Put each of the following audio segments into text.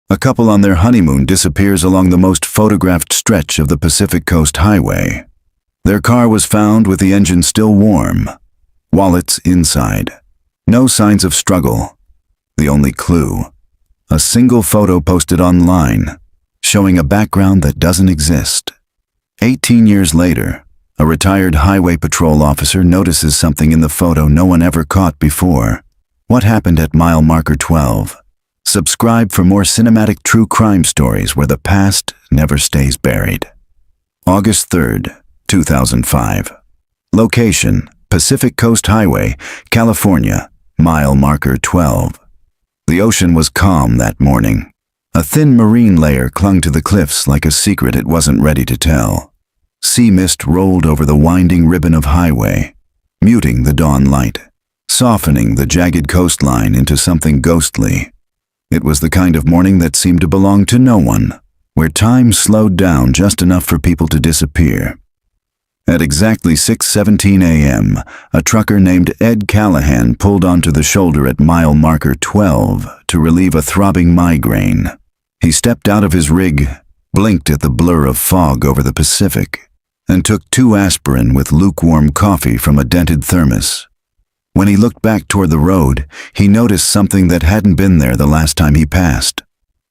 A couple on their honeymoon disappears along the most photographed stretch of the Pacific Coast Highway. Their car was found with the engine still warm, wallets inside. No signs of struggle. The only clue, a single photo posted online, showing a background that doesn't exist. 18 years later, a retired highway patrol officer notices something in the photo no one ever caught before. What happened at mile marker 12? Subscribe for more cinematic true crime stories where the past never stays buried. August 3rd, 2005. Location: Pacific Coast Highway, California, mile marker 12. The ocean was calm that morning. A thin marine layer clung to the cliffs like a secret it wasn't ready to tell. Sea mist rolled over the winding ribbon of highway, muting the dawn light, softening the jagged coastline into something ghostly. It was the kind of morning that seemed to belong to no one, where time slowed down just enough for people to disappear. At exactly 6:17 a.m., a trucker named Ed Callahan pulled onto the shoulder at mile marker 12 to relieve a throbbing migraine. He stepped out of his rig, blinked at the blur of fog over the Pacific, and took 2 aspirin with lukewarm coffee from a dented thermos. When he looked back toward the road, he noticed something that hadn't been there the last time he passed.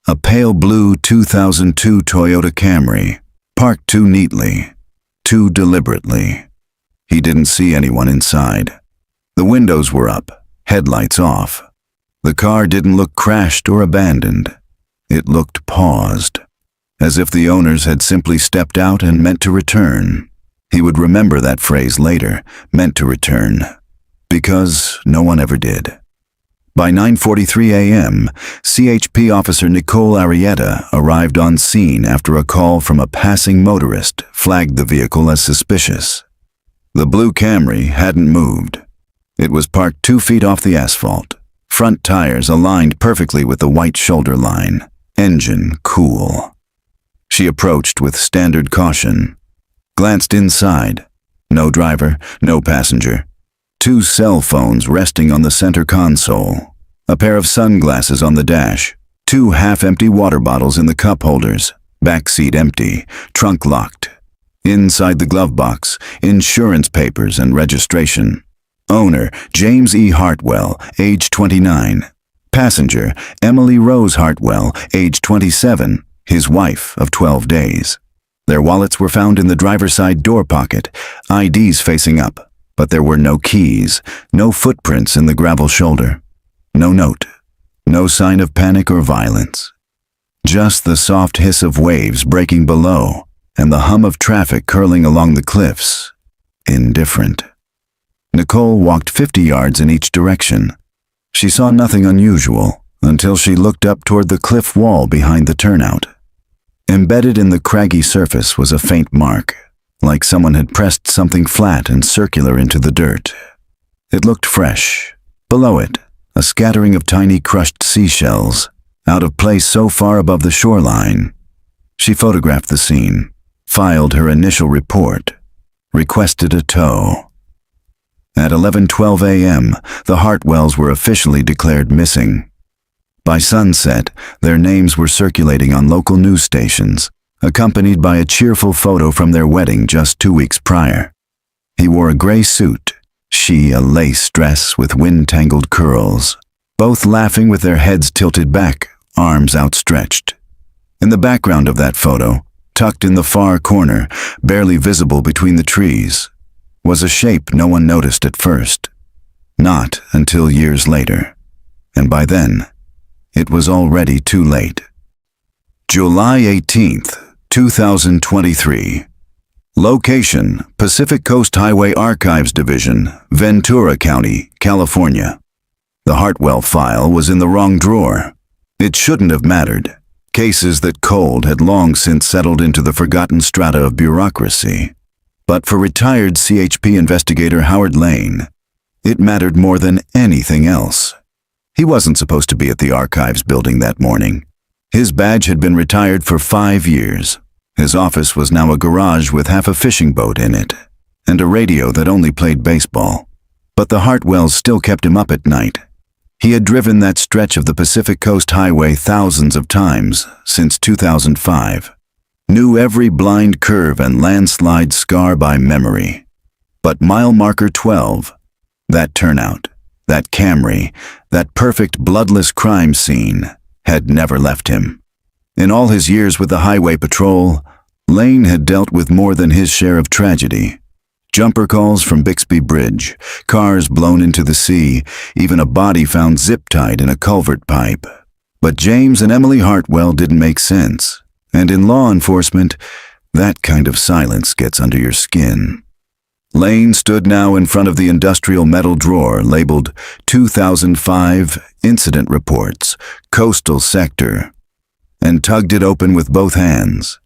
A pale blue 2002 Toyota Camry, parked too neatly, too deliberately. He didn't see anyone inside. The windows were up, headlights off. The car didn't look crashed or abandoned. It looked paused, as if the owners had simply stepped out and meant to return. He would remember that phrase later, meant to return, because no one ever did. By 9:43 a.m., CHP officer Nicole Arrieta arrived on scene after a call from a passing motorist flagged the vehicle as suspicious. The blue Camry hadn't moved. It was parked 2 feet off the asphalt, front tires aligned perfectly with the white shoulder line, engine cool. She approached with standard caution, glanced inside. No driver, no passenger. 2 cell phones resting on the center console, a pair of sunglasses on the dash, 2 half-empty water bottles in the cup holders, back seat empty, trunk locked. Inside the glove box, insurance papers and registration. Owner, James E. Hartwell, age 29. Passenger, Emily Rose Hartwell, age 27, his wife of 12 days. Their wallets were found in the driver's side door pocket, IDs facing up. But there were no keys, no footprints in the gravel shoulder. No note, no sign of panic or violence. Just the soft hiss of waves breaking below and the hum of traffic curling along the cliffs. Indifferent. Nicole walked 50 yards in each direction. She saw nothing unusual until she looked up toward the cliff wall behind the turnout. Embedded in the craggy surface was a faint mark, like someone had pressed something flat and circular into the dirt. It looked fresh. Below it, a scattering of tiny crushed seashells, out of place so far above the shoreline. She photographed the scene, filed her initial report, requested a tow. At 11:12 a.m., the Hartwells were officially declared missing. By sunset, their names were circulating on local news stations, accompanied by a cheerful photo from their wedding just 2 weeks prior. He wore a gray suit, she a lace dress with wind-tangled curls, both laughing with their heads tilted back, arms outstretched. In the background of that photo, tucked in the far corner, barely visible between the trees, was a shape no one noticed at first. Not until years later, and by then, it was already too late. July 18th, 2023. Location: Pacific Coast Highway Archives Division, Ventura County, California. The Hartwell file was in the wrong drawer. It shouldn't have mattered. Cases that cold had long since settled into the forgotten strata of bureaucracy. But for retired CHP investigator Howard Lane, it mattered more than anything else. He wasn't supposed to be at the archives building that morning. His badge had been retired for 5 years. His office was now a garage with half a fishing boat in it, and a radio that only played baseball. But the Hartwells still kept him up at night. He had driven that stretch of the Pacific Coast Highway thousands of times since 2005. Knew every blind curve and landslide scar by memory. But mile marker 12, that turnout, that Camry, that perfect bloodless crime scene, had never left him. In all his years with the Highway Patrol, Lane had dealt with more than his share of tragedy. Jumper calls from Bixby Bridge, cars blown into the sea, even a body found zip-tied in a culvert pipe. But James and Emily Hartwell didn't make sense, and in law enforcement, that kind of silence gets under your skin. Lane stood now in front of the industrial metal drawer labeled 2005 Incident Reports, Coastal Sector, and tugged it open with both hands.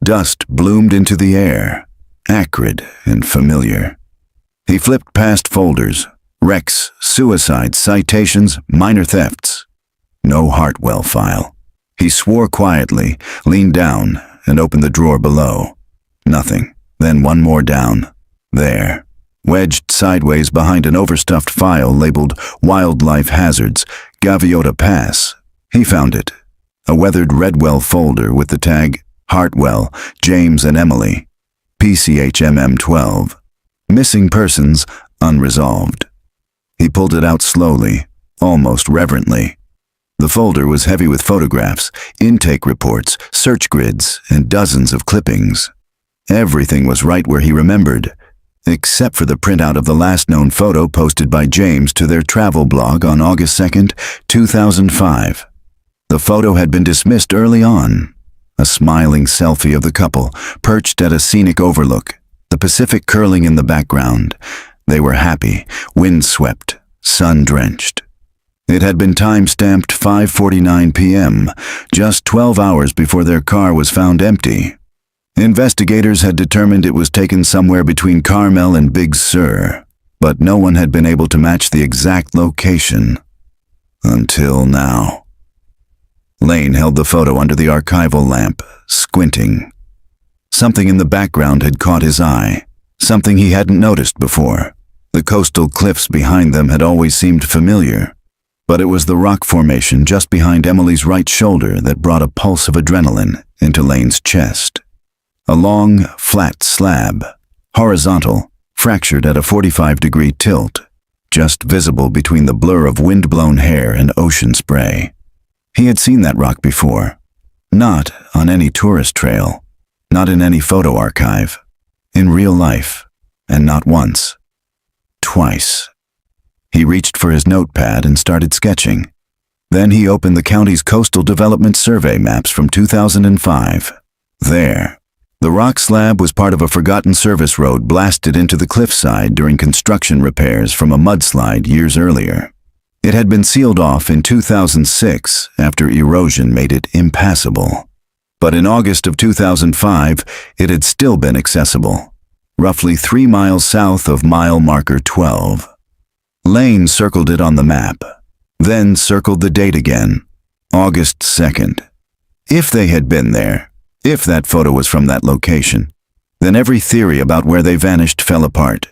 Dust bloomed into the air, acrid and familiar. He flipped past folders, wrecks, suicides, citations, minor thefts. No Hartwell file. He swore quietly, leaned down, and opened the drawer below. Nothing. Then one more down. There, wedged sideways behind an overstuffed file labeled Wildlife Hazards, Gaviota Pass. He found it. A weathered Redwell folder with the tag Hartwell, James and Emily, PCHMM 12. Missing persons, unresolved. He pulled it out slowly, almost reverently. The folder was heavy with photographs, intake reports, search grids, and dozens of clippings. Everything was right where he remembered, except for the printout of the last known photo posted by James to their travel blog on August 2nd, 2005. The photo had been dismissed early on. A smiling selfie of the couple, perched at a scenic overlook, the Pacific curling in the background. They were happy, windswept, sun-drenched. It had been time-stamped 5:49 p.m., just 12 hours before their car was found empty. Investigators had determined it was taken somewhere between Carmel and Big Sur, but no one had been able to match the exact location. Until now. Lane held the photo under the archival lamp, squinting. Something in the background had caught his eye, something he hadn't noticed before. The coastal cliffs behind them had always seemed familiar, but it was the rock formation just behind Emily's right shoulder that brought a pulse of adrenaline into Lane's chest. A long, flat slab, horizontal, fractured at a 45-degree tilt, just visible between the blur of wind-blown hair and ocean spray. He had seen that rock before. Not on any tourist trail, not in any photo archive, in real life, and not once. Twice. He reached for his notepad and started sketching. Then he opened the county's coastal development survey maps from 2005. There, the rock slab was part of a forgotten service road blasted into the cliffside during construction repairs from a mudslide years earlier. It had been sealed off in 2006 after erosion made it impassable. But in August of 2005, it had still been accessible, roughly 3 miles south of mile marker 12. Lane circled it on the map, then circled the date again, August 2nd. If they had been there, if that photo was from that location, then every theory about where they vanished fell apart,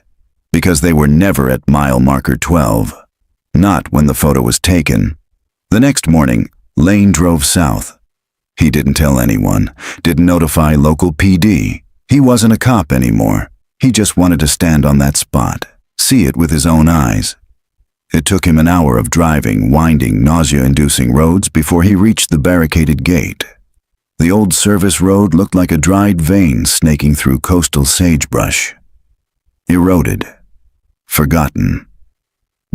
because they were never at mile marker 12. Not when the photo was taken. The next morning, Lane drove south. He didn't tell anyone, didn't notify local PD. He wasn't a cop anymore. He just wanted to stand on that spot, see it with his own eyes. It took him an hour of driving winding, nausea-inducing roads before he reached the barricaded gate. The old service road looked like a dried vein snaking through coastal sagebrush. Eroded. Forgotten.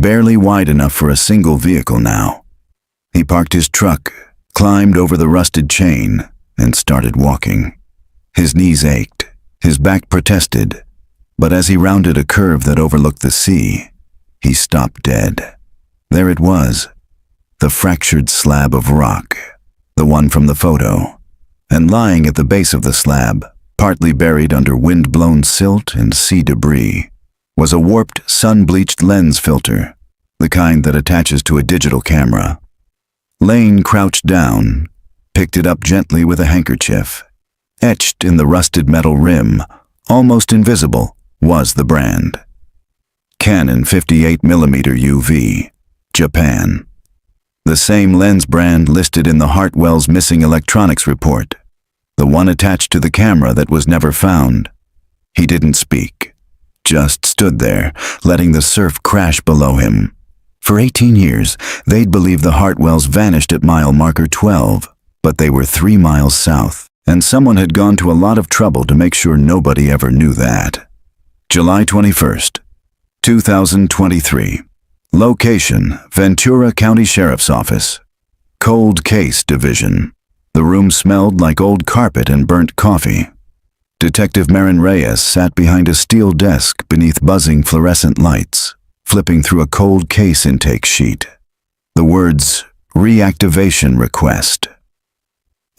Barely wide enough for a single vehicle now. He parked his truck, climbed over the rusted chain, and started walking. His knees ached, his back protested, but as he rounded a curve that overlooked the sea, he stopped dead. There it was, the fractured slab of rock, the one from the photo, and lying at the base of the slab, partly buried under wind-blown silt and sea debris, was a warped, sun-bleached lens filter, the kind that attaches to a digital camera. Lane crouched down, picked it up gently with a handkerchief. Etched in the rusted metal rim, almost invisible, was the brand. Canon 58mm UV, Japan. The same lens brand listed in the Hartwell's missing electronics report. The one attached to the camera that was never found. He didn't speak, just stood there, letting the surf crash below him. For 18 years, they'd believed the Hartwells vanished at mile marker 12, but they were 3 miles south, and someone had gone to a lot of trouble to make sure nobody ever knew that. July 21st, 2023. Location, Ventura County Sheriff's Office. Cold Case Division. The room smelled like old carpet and burnt coffee. Detective Marin Reyes sat behind a steel desk beneath buzzing fluorescent lights, flipping through a cold case intake sheet. The words, "Reactivation Request."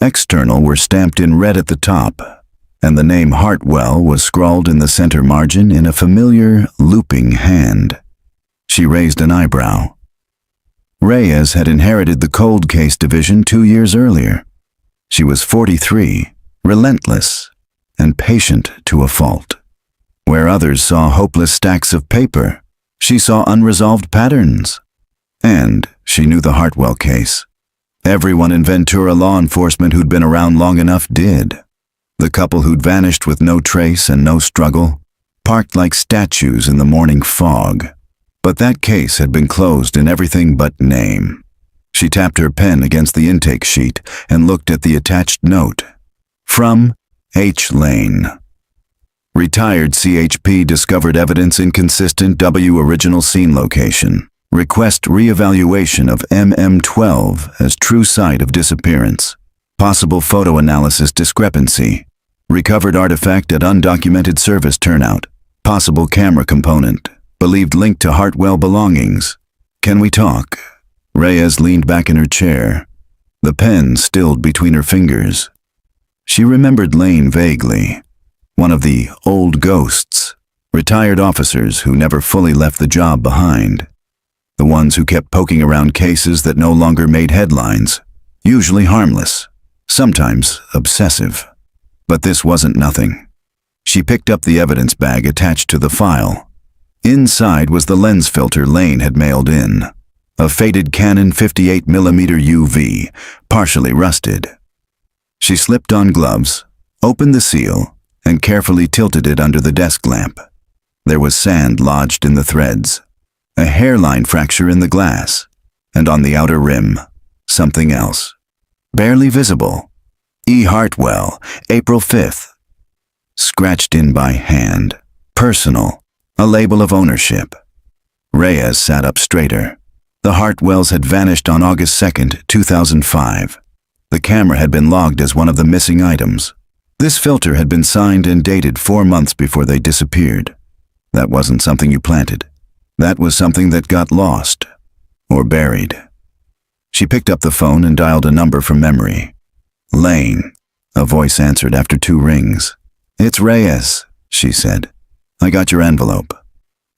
External were stamped in red at the top, and the name Hartwell was scrawled in the center margin in a familiar, looping hand. She raised an eyebrow. Reyes had inherited the cold case division 2 years earlier. She was 43, relentless, and patient to a fault. Where others saw hopeless stacks of paper, she saw unresolved patterns. And she knew the Hartwell case. Everyone in Ventura law enforcement who'd been around long enough did. The couple who'd vanished with no trace and no struggle, parked like statues in the morning fog. But that case had been closed in everything but name. She tapped her pen against the intake sheet and looked at the attached note. From H. Lane. Retired CHP discovered evidence inconsistent W original scene location. Request reevaluation of MM12 as true site of disappearance. Possible photo analysis discrepancy. Recovered artifact at undocumented service turnout. Possible camera component. Believed linked to Hartwell belongings. Can we talk? Reyes leaned back in her chair, the pen stilled between her fingers. She remembered Lane vaguely, one of the old ghosts, retired officers who never fully left the job behind. The ones who kept poking around cases that no longer made headlines, usually harmless, sometimes obsessive. But this wasn't nothing. She picked up the evidence bag attached to the file. Inside was the lens filter Lane had mailed in. A faded Canon 58mm UV, partially rusted. She slipped on gloves, opened the seal, and carefully tilted it under the desk lamp. There was sand lodged in the threads, a hairline fracture in the glass, and on the outer rim, something else. Barely visible. E. Hartwell, April 5th. Scratched in by hand. Personal. A label of ownership. Reyes sat up straighter. The Hartwells had vanished on August 2nd, 2005. The camera had been logged as one of the missing items. This filter had been signed and dated 4 months before they disappeared. That wasn't something you planted. That was something that got lost. Or buried. She picked up the phone and dialed a number from memory. Lane. A voice answered after 2 rings. "It's Reyes," she said. "I got your envelope."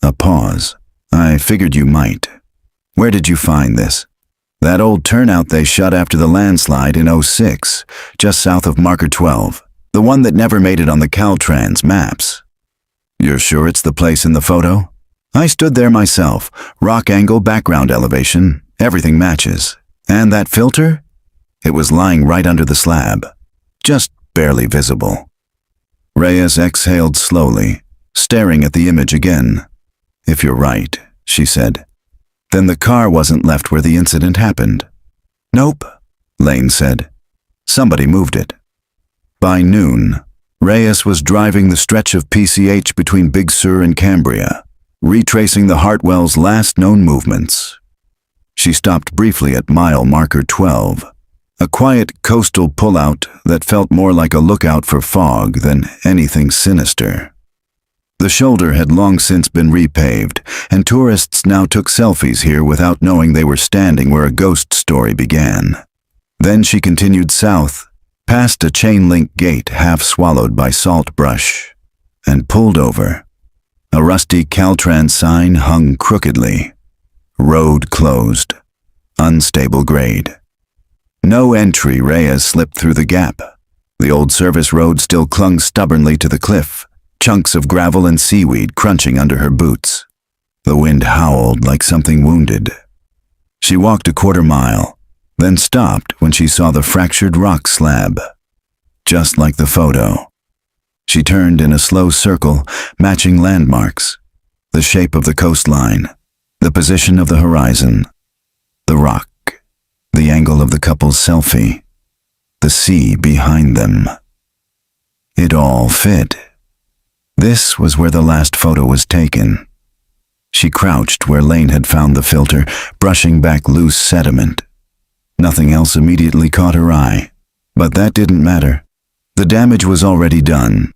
A pause. "I figured you might. Where did you find this?" "That old turnout they shut after the landslide in '06, just south of marker 12. The one that never made it on the Caltrans maps." "You're sure it's the place in the photo?" "I stood there myself. Rock angle, background elevation, everything matches. And that filter? It was lying right under the slab. Just barely visible." Reyes exhaled slowly, staring at the image again. "If you're right," she said, "then the car wasn't left where the incident happened." "Nope," Lane said. "Somebody moved it." By noon, Reyes was driving the stretch of PCH between Big Sur and Cambria, retracing the Hartwells' last known movements. She stopped briefly at mile marker 12, a quiet coastal pullout that felt more like a lookout for fog than anything sinister. The shoulder had long since been repaved, and tourists now took selfies here without knowing they were standing where a ghost story began. Then she continued south, past a chain-link gate half swallowed by salt brush, and pulled over. A rusty Caltrans sign hung crookedly. Road closed. Unstable grade. No entry. Reyes slipped through the gap. The old service road still clung stubbornly to the cliff, chunks of gravel and seaweed crunching under her boots. The wind howled like something wounded. She walked a quarter mile, then stopped when she saw the fractured rock slab. Just like the photo. She turned in a slow circle, matching landmarks. The shape of the coastline, the position of the horizon, the rock, the angle of the couple's selfie, the sea behind them. It all fit. This was where the last photo was taken. She crouched where Lane had found the filter, brushing back loose sediment. Nothing else immediately caught her eye, but that didn't matter. The damage was already done.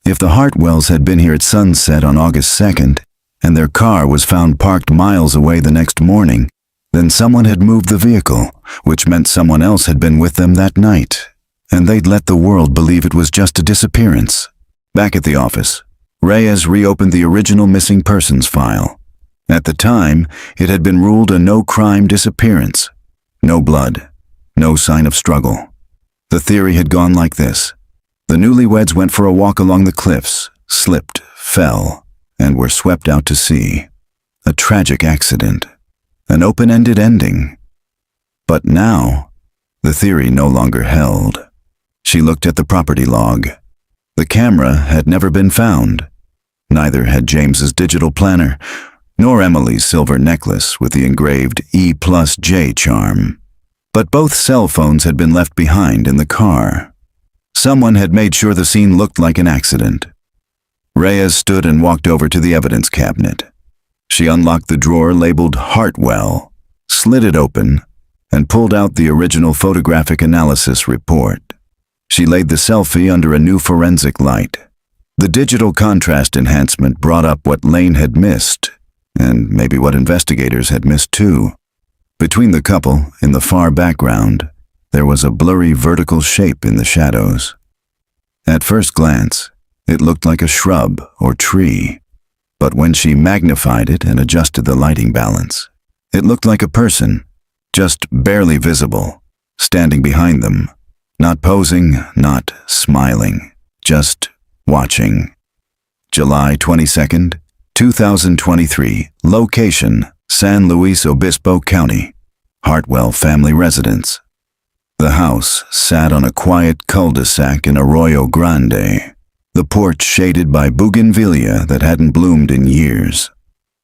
If the Hartwells had been here at sunset on August 2nd, and their car was found parked miles away the next morning, then someone had moved the vehicle, which meant someone else had been with them that night, and they'd let the world believe it was just a disappearance. Back at the office, Reyes reopened the original missing persons file. At the time, it had been ruled a no-crime disappearance. No blood, no sign of struggle. The theory had gone like this. The newlyweds went for a walk along the cliffs, slipped, fell, and were swept out to sea. A tragic accident. An open-ended ending. But now, the theory no longer held. She looked at the property log. The camera had never been found. Neither had James's digital planner, nor Emily's silver necklace with the engraved E+J charm. But both cell phones had been left behind in the car. Someone had made sure the scene looked like an accident. Reyes stood and walked over to the evidence cabinet. She unlocked the drawer labeled Hartwell, slid it open, and pulled out the original photographic analysis report. She laid the selfie under a new forensic light. The digital contrast enhancement brought up what Lane had missed, and maybe what investigators had missed too. Between the couple, in the far background, there was a blurry vertical shape in the shadows. At first glance, it looked like a shrub or tree, but when she magnified it and adjusted the lighting balance, it looked like a person, just barely visible, standing behind them, not posing, not smiling, just watching. July 22nd, 2023, location, San Luis Obispo County, Hartwell family residence. The house sat on a quiet cul-de-sac in Arroyo Grande, the porch shaded by bougainvillea that hadn't bloomed in years.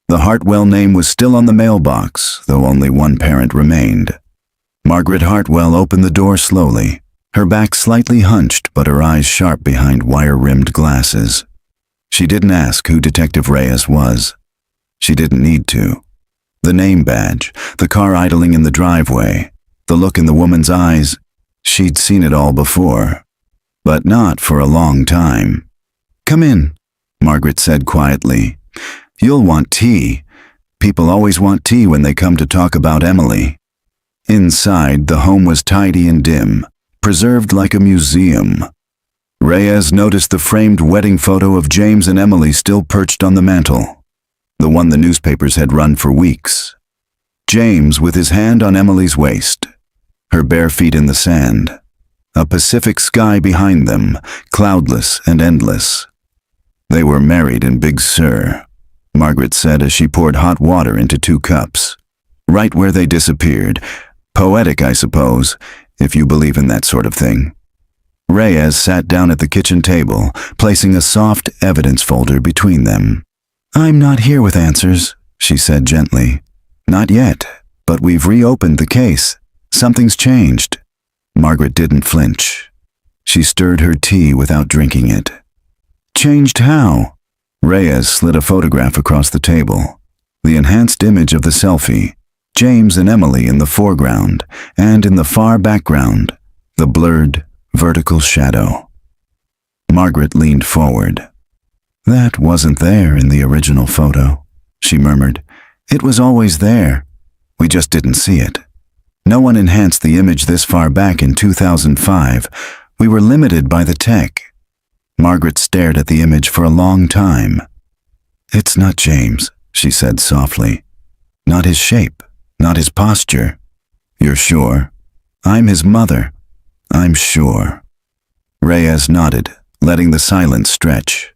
The Hartwell name was still on the mailbox, though only one parent remained. Margaret Hartwell opened the door slowly, her back slightly hunched but her eyes sharp behind wire-rimmed glasses. She didn't ask who Detective Reyes was. She didn't need to. The name badge, the car idling in the driveway, the look in the woman's eyes, she'd seen it all before. But not for a long time. "Come in," Margaret said quietly. "You'll want tea. People always want tea when they come to talk about Emily." Inside, the home was tidy and dim, preserved like a museum. Reyes noticed the framed wedding photo of James and Emily still perched on the mantel, the one the newspapers had run for weeks. James with his hand on Emily's waist, her bare feet in the sand, a Pacific sky behind them, cloudless and endless. They were married in Big Sur, Margaret said as she poured hot water into 2 cups. Right where they disappeared. Poetic, I suppose, if you believe in that sort of thing. Reyes sat down at the kitchen table, placing a soft evidence folder between them. "I'm not here with answers," she said gently. "Not yet, but we've reopened the case. Something's changed." Margaret didn't flinch. She stirred her tea without drinking it. "Changed how?" Reyes slid a photograph across the table. The enhanced image of the selfie, James and Emily in the foreground, and in the far background, the blurred, vertical shadow. Margaret leaned forward. "That wasn't there in the original photo," she murmured. "It was always there. We just didn't see it. No one enhanced the image this far back in 2005. We were limited by the tech." Margaret stared at the image for a long time. "It's not James," she said softly. "Not his shape, not his posture." "You're sure?" "I'm his mother. I'm sure." Reyes nodded, letting the silence stretch.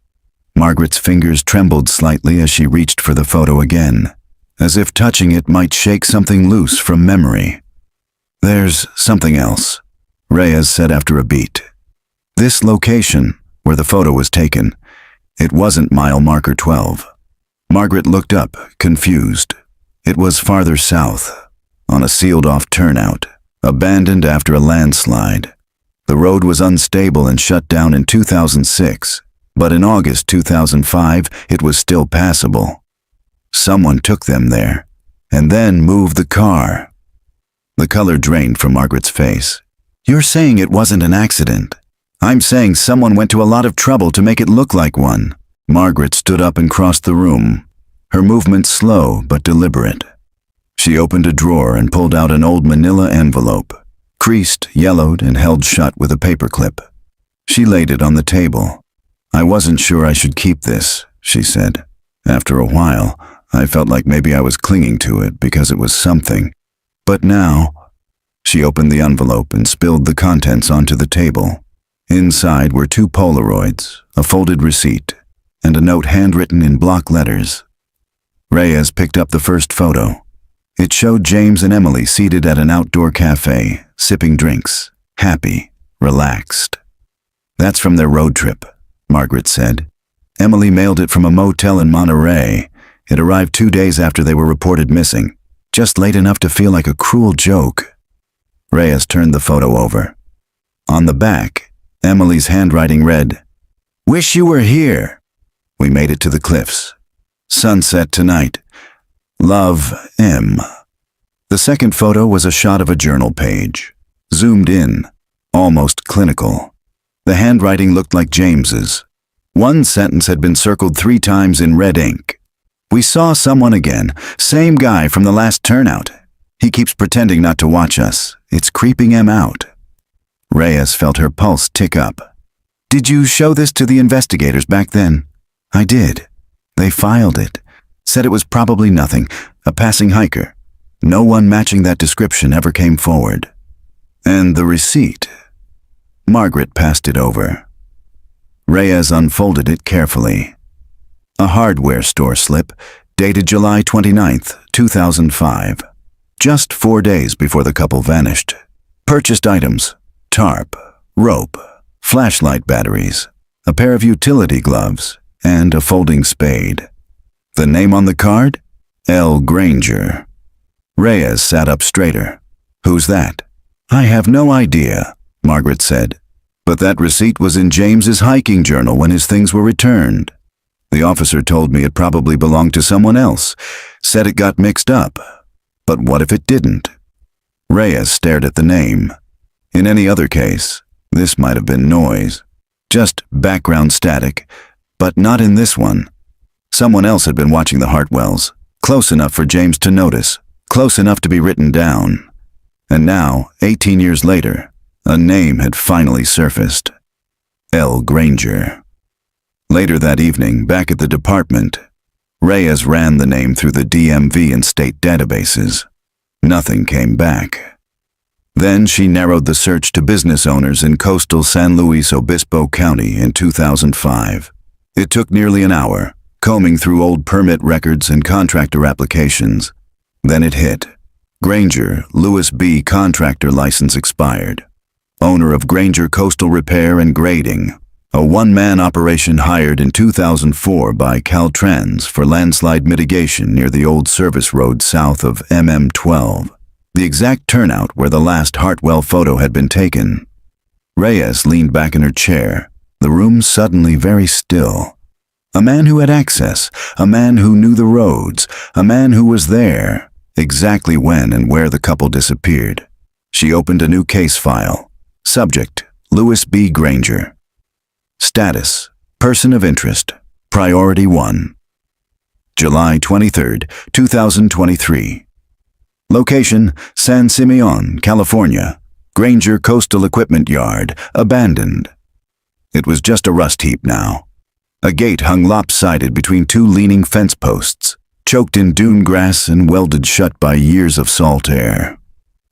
Margaret's fingers trembled slightly as she reached for the photo again. as if touching it might shake something loose from memory. "There's something else," Reyes said after a beat. "This location, where the photo was taken, it wasn't mile marker 12. Margaret looked up, confused. It was farther south, on a sealed-off turnout, abandoned after a landslide. The road was unstable and shut down in 2006, but in August 2005 it was still passable. Someone took them there, and then moved the car." The color drained from Margaret's face. "You're saying it wasn't an accident. I'm saying someone went to a lot of trouble to make it look like one." Margaret stood up and crossed the room, her movements slow but deliberate. She opened a drawer and pulled out an old manila envelope, creased, yellowed, and held shut with a paperclip. She laid it on the table. "I wasn't sure I should keep this," she said. "After a while, I felt like maybe I was clinging to it because it was something. But now—" She opened the envelope and spilled the contents onto the table. Inside were 2 Polaroids, a folded receipt, and a note handwritten in block letters. Reyes picked up the first photo. It showed James and Emily seated at an outdoor cafe, sipping drinks, happy, relaxed. "That's from their road trip," Margaret said. "Emily mailed it from a motel in Monterey. It arrived 2 days after they were reported missing, just late enough to feel like a cruel joke." Reyes turned the photo over. On the back, Emily's handwriting read, "Wish you were here. We made it to the cliffs. Sunset tonight. Love, M." The second photo was a shot of a journal page, zoomed in, almost clinical. The handwriting looked like James's. One sentence had been circled 3 times in red ink. "We saw someone again, same guy from the last turnout. He keeps pretending not to watch us. It's creeping him out." Reyes felt her pulse tick up. "Did you show this to the investigators back then?" "I did. They filed it. Said it was probably nothing, a passing hiker. No one matching that description ever came forward." "And the receipt?" Margaret passed it over. Reyes unfolded it carefully. A hardware store slip, dated July 29th, 2005. Just 4 days before the couple vanished. Purchased items: tarp, rope, flashlight batteries, a pair of utility gloves, and a folding spade. The name on the card? L. Granger. Reyes sat up straighter. "Who's that?" "I have no idea," Margaret said. "But that receipt was in James's hiking journal when his things were returned. The officer told me it probably belonged to someone else, said it got mixed up. But what if it didn't?" Reyes stared at the name. In any other case, this might have been noise. Just background static, but not in this one. Someone else had been watching the Hartwells, close enough for James to notice, close enough to be written down. And now, 18 years later, a name had finally surfaced. L. Granger. Later that evening, back at the department, Reyes ran the name through the DMV and state databases. Nothing came back. Then she narrowed the search to business owners in coastal San Luis Obispo County in 2005. It took nearly an hour, combing through old permit records and contractor applications. Then it hit. Granger, Louis B. Contractor license expired. Owner of Granger Coastal Repair and Grading, a one-man operation hired in 2004 by Caltrans for landslide mitigation near the old service road south of MM12, the exact turnout where the last Hartwell photo had been taken. Reyes leaned back in her chair, the room suddenly very still. A man who had access, a man who knew the roads, a man who was there, exactly when and where the couple disappeared. She opened a new case file. Subject: Louis B. Granger. Status: Person of Interest. Priority 1. July 23, 2023. Location: San Simeon, California. Granger Coastal Equipment Yard, abandoned. It was just a rust heap now. A gate hung lopsided between 2 leaning fence posts, choked in dune grass and welded shut by years of salt air.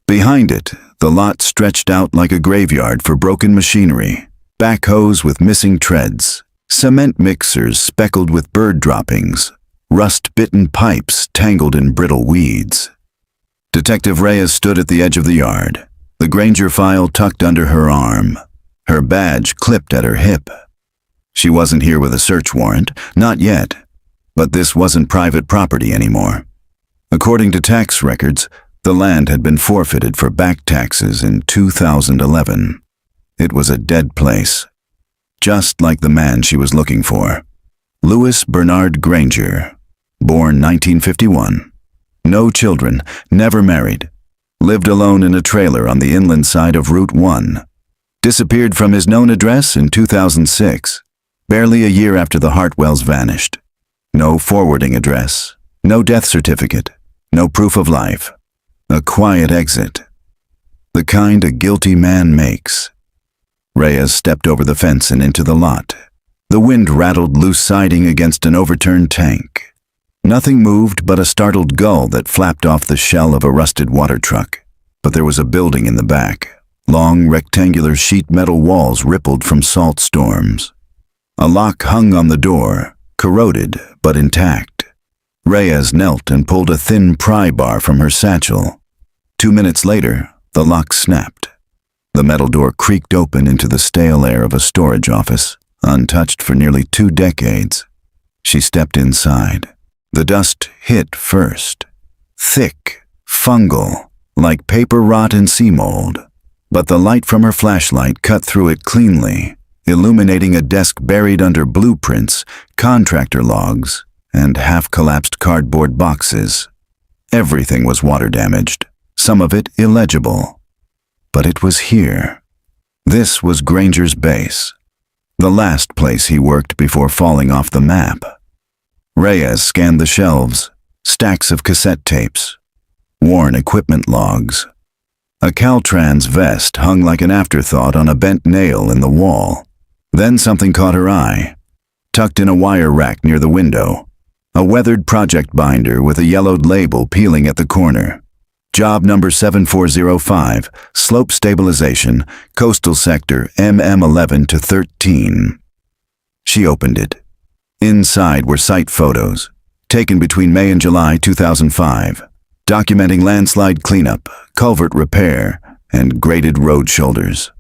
Behind it, the lot stretched out like a graveyard for broken machinery, backhoes with missing treads, cement mixers speckled with bird droppings, rust-bitten pipes tangled in brittle weeds. Detective Reyes stood at the edge of the yard, the Granger file tucked under her arm, her badge clipped at her hip. She wasn't here with a search warrant, not yet, but this wasn't private property anymore. According to tax records, the land had been forfeited for back taxes in 2011. It was a dead place, just like the man she was looking for. Louis Bernard Granger, born 1951. No children, never married. Lived alone in a trailer on the inland side of Route 1. Disappeared from his known address in 2006, barely a year after the Hartwells vanished. No forwarding address, no death certificate, no proof of life. A quiet exit. The kind a guilty man makes. Reyes stepped over the fence and into the lot. The wind rattled loose siding against an overturned tank. Nothing moved but a startled gull that flapped off the shell of a rusted water truck. But there was a building in the back. Long rectangular sheet metal walls rippled from salt storms. A lock hung on the door, corroded but intact. Reyes knelt and pulled a thin pry bar from her satchel. 2 minutes later, the lock snapped. The metal door creaked open into the stale air of a storage office, untouched for nearly 2 decades. She stepped inside. The dust hit first. Thick, fungal, like paper rot and sea mold. But the light from her flashlight cut through it cleanly, illuminating a desk buried under blueprints, contractor logs, and half-collapsed cardboard boxes. Everything was water-damaged, some of it illegible. But it was here. This was Granger's base, the last place he worked before falling off the map. Reyes scanned the shelves, stacks of cassette tapes, worn equipment logs. A Caltrans vest hung like an afterthought on a bent nail in the wall. Then something caught her eye, tucked in a wire rack near the window. A weathered project binder with a yellowed label peeling at the corner. Job number 7405, slope stabilization, coastal sector MM11 to 13. She opened it. Inside were site photos, taken between May and July 2005, documenting landslide cleanup, culvert repair, and graded road shoulders.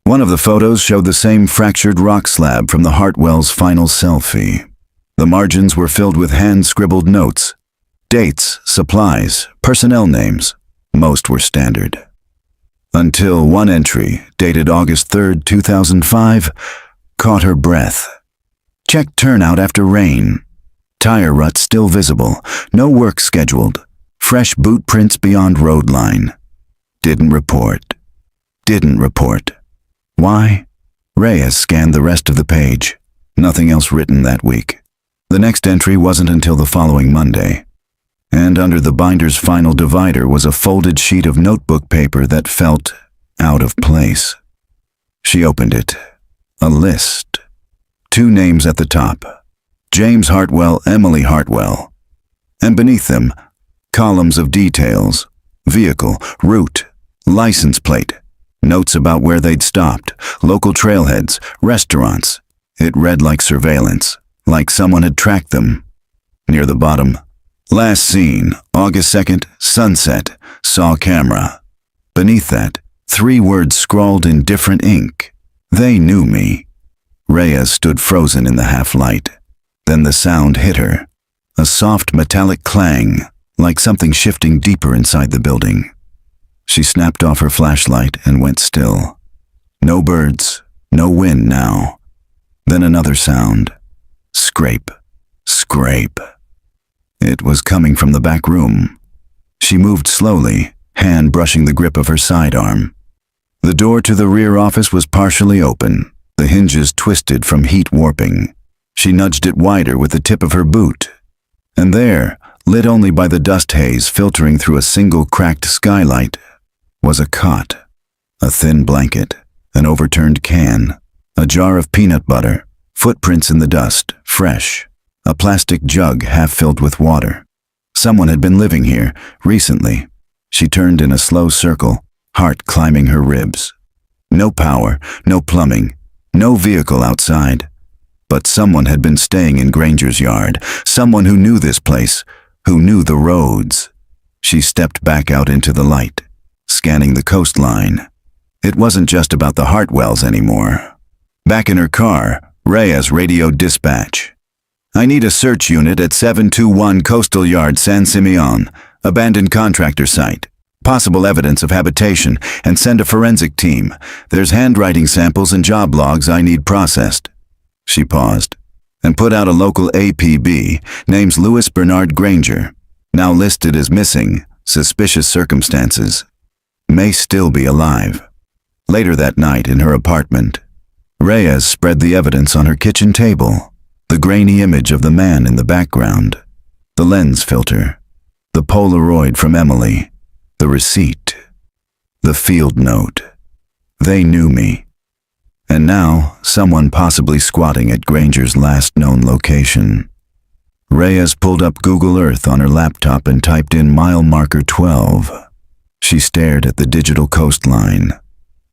One of the photos showed the same fractured rock slab from the Hartwells' final selfie. The margins were filled with hand-scribbled notes, dates, supplies, personnel names. Most were standard. Until one entry, dated August 3, 2005, caught her breath. Check turnout after rain. Tire ruts still visible. No work scheduled. Fresh boot prints beyond road line. Didn't report. Didn't report. Why? Reyes scanned the rest of the page. Nothing else written that week. The next entry wasn't until the following Monday. And under the binder's final divider was a folded sheet of notebook paper that felt out of place. She opened it. A list. 2 names at the top. James Hartwell, Emily Hartwell. And beneath them, columns of details. Vehicle, route, license plate. Notes about where they'd stopped. Local trailheads, restaurants. It read like surveillance, like someone had tracked them. Near the bottom, last seen, August 2nd, sunset, saw camera. Beneath that, 3 words scrawled in different ink. They knew me. Reyes stood frozen in the half-light. Then the sound hit her. A soft metallic clang, like something shifting deeper inside the building. She snapped off her flashlight and went still. No birds, no wind now. Then another sound. Scrape, scrape. It was coming from the back room. She moved slowly, hand brushing the grip of her sidearm. The door to the rear office was partially open, the hinges twisted from heat warping. She nudged it wider with the tip of her boot. And there, lit only by the dust haze filtering through a single cracked skylight, was a cot, a thin blanket, an overturned can, a jar of peanut butter, footprints in the dust, fresh, a plastic jug half filled with water. Someone had been living here, recently. She turned in a slow circle, heart climbing her ribs. No power, no plumbing, no vehicle outside. But someone had been staying in Granger's yard, someone who knew this place, who knew the roads. She stepped back out into the light, scanning the coastline. It wasn't just about the Hartwells anymore. Back in her car, Reyes radioed dispatch. "I need a search unit at 721 Coastal Yard, San Simeon, abandoned contractor site. Possible evidence of habitation, and send a forensic team. There's handwriting samples and job logs I need processed." She paused and put out a local APB, names Louis Bernard Granger, now listed as missing, suspicious circumstances. May still be alive. Later that night in her apartment, Reyes spread the evidence on her kitchen table. The grainy image of the man in the background, the lens filter, the Polaroid from Emily, the receipt, the field note. They knew me. And now, someone possibly squatting at Granger's last known location. Reyes pulled up Google Earth on her laptop and typed in mile marker 12. She stared at the digital coastline.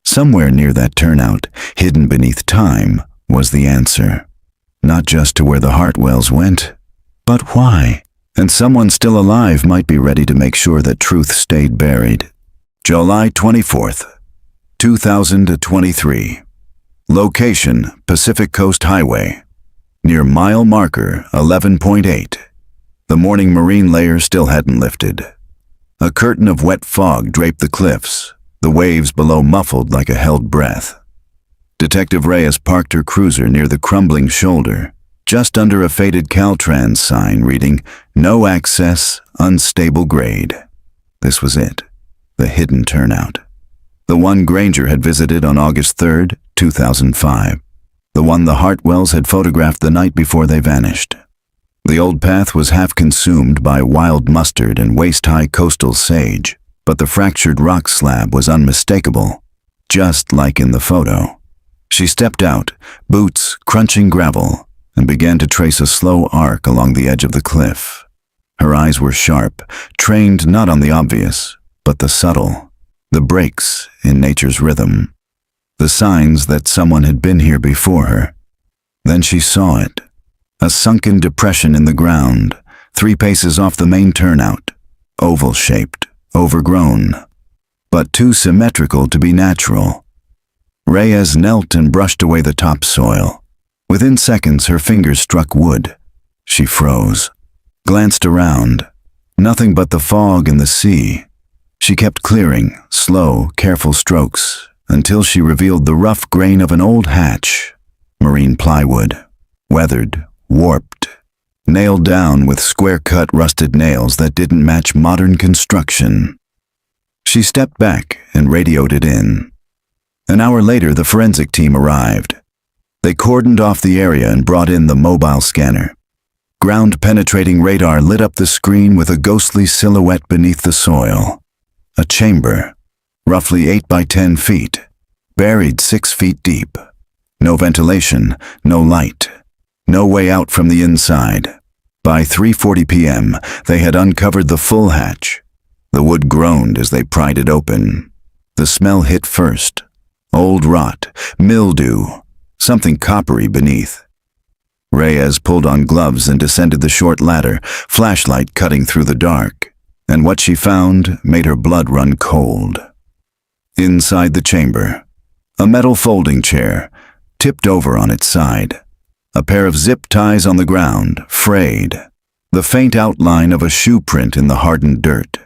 Somewhere near that turnout, hidden beneath time, was the answer. Not just to where the Hartwells went, but why? And someone still alive might be ready to make sure that truth stayed buried. July 24th, 2023. Location, Pacific Coast Highway. Near mile marker 11.8. The morning marine layer still hadn't lifted. A curtain of wet fog draped the cliffs, the waves below muffled like a held breath. Detective Reyes parked her cruiser near the crumbling shoulder, just under a faded Caltrans sign reading, "No access, unstable grade." This was it, the hidden turnout. The one Granger had visited on August 3rd, 2005. The one the Hartwells had photographed the night before they vanished. The old path was half consumed by wild mustard and waist-high coastal sage, but the fractured rock slab was unmistakable, just like in the photo. She stepped out, boots crunching gravel, and began to trace a slow arc along the edge of the cliff. Her eyes were sharp, trained not on the obvious, but the subtle, the breaks in nature's rhythm, the signs that someone had been here before her. Then she saw it, a sunken depression in the ground, 3 paces off the main turnout, oval-shaped, overgrown, but too symmetrical to be natural. Reyes knelt and brushed away the topsoil. Within seconds, her fingers struck wood. She froze, glanced around. Nothing but the fog and the sea. She kept clearing, slow, careful strokes, until she revealed the rough grain of an old hatch, marine plywood, weathered, warped, nailed down with square-cut rusted nails that didn't match modern construction. She stepped back and radioed it in. An hour later, the forensic team arrived. They cordoned off the area and brought in the mobile scanner. Ground-penetrating radar lit up the screen with a ghostly silhouette beneath the soil. A chamber, roughly 8 by 10 feet, buried 6 feet deep. No ventilation, no light, no way out from the inside. By 3:40 p.m., they had uncovered the full hatch. The wood groaned as they pried it open. The smell hit first. Old rot, mildew, something coppery beneath. Reyes pulled on gloves and descended the short ladder, flashlight cutting through the dark, and what she found made her blood run cold. Inside the chamber, a metal folding chair, tipped over on its side. A pair of zip ties on the ground, frayed. The faint outline of a shoe print in the hardened dirt.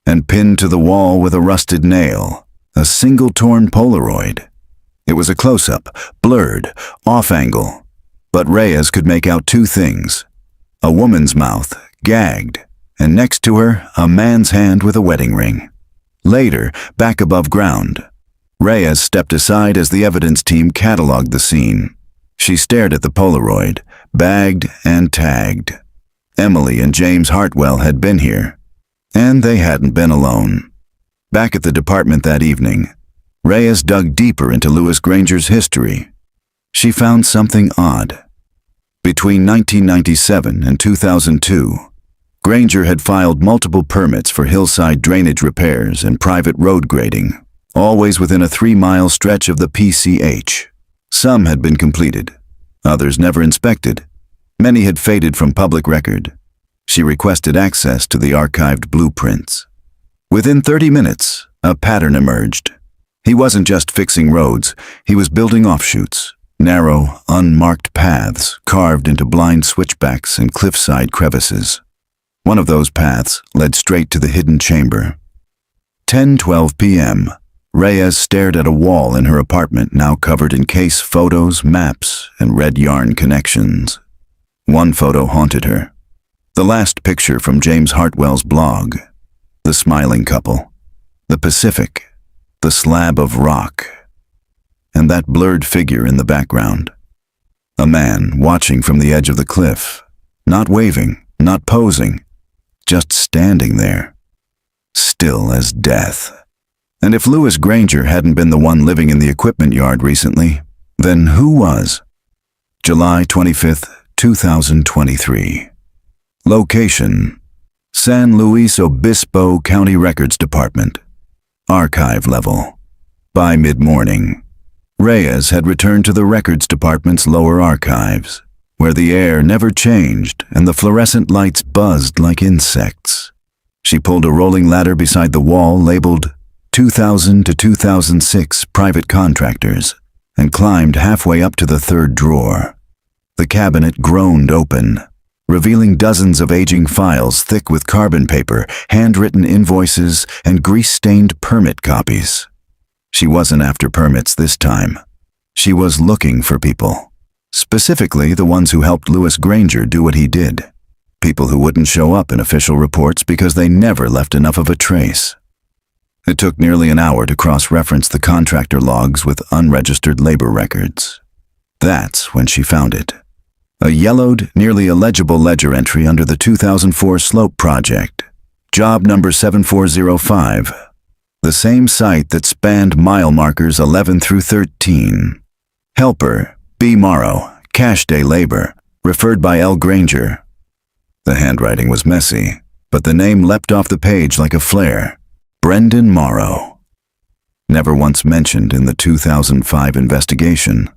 And pinned to the wall with a rusted nail, a single torn Polaroid. It was a close-up, blurred, off-angle, but Reyes could make out 2 things. A woman's mouth, gagged, and next to her, a man's hand with a wedding ring. Later, back above ground, Reyes stepped aside as the evidence team cataloged the scene. She stared at the Polaroid, bagged and tagged. Emily and James Hartwell had been here, and they hadn't been alone. Back at the department that evening, Reyes dug deeper into Louis Granger's history. She found something odd. Between 1997 and 2002, Granger had filed multiple permits for hillside drainage repairs and private road grading, always within a 3-mile stretch of the PCH. Some had been completed, Others never inspected. Many had faded from public record. She requested access to the archived blueprints. Within 30 minutes, a pattern emerged. He wasn't just fixing roads, he was building offshoots, narrow, unmarked paths carved into blind switchbacks and cliffside crevices. One of those paths led straight to the hidden chamber. 10:12 p.m. Reyes stared at a wall in her apartment now covered in case photos, maps, and red yarn connections. One photo haunted her. The last picture from James Hartwell's blog. The smiling couple. The Pacific. The slab of rock. And that blurred figure in the background. A man watching from the edge of the cliff. Not waving, not posing. Just standing there. Still as death. And if Lewis Granger hadn't been the one living in the equipment yard recently, then who was? July 25th, 2023. Location: San Luis Obispo County Records Department. Archive level. By mid-morning, Reyes had returned to the Records Department's lower archives, where the air never changed and the fluorescent lights buzzed like insects. She pulled a rolling ladder beside the wall labeled 2000 to 2006 Private Contractors and climbed halfway up to the third drawer. The cabinet groaned open, revealing dozens of aging files thick with carbon paper, handwritten invoices, and grease-stained permit copies. She wasn't after permits this time. She was looking for people. Specifically, the ones who helped Lewis Granger do what he did. People who wouldn't show up in official reports because they never left enough of a trace. It took nearly an hour to cross-reference the contractor logs with unregistered labor records. That's when she found it. A yellowed, nearly illegible ledger entry under the 2004 slope project. Job number 7405. The same site that spanned mile markers 11 through 13. Helper, B. Morrow, cash day labor, referred by L. Granger. The handwriting was messy, but the name leapt off the page like a flare. Brendan Morrow. Never once mentioned in the 2005 investigation.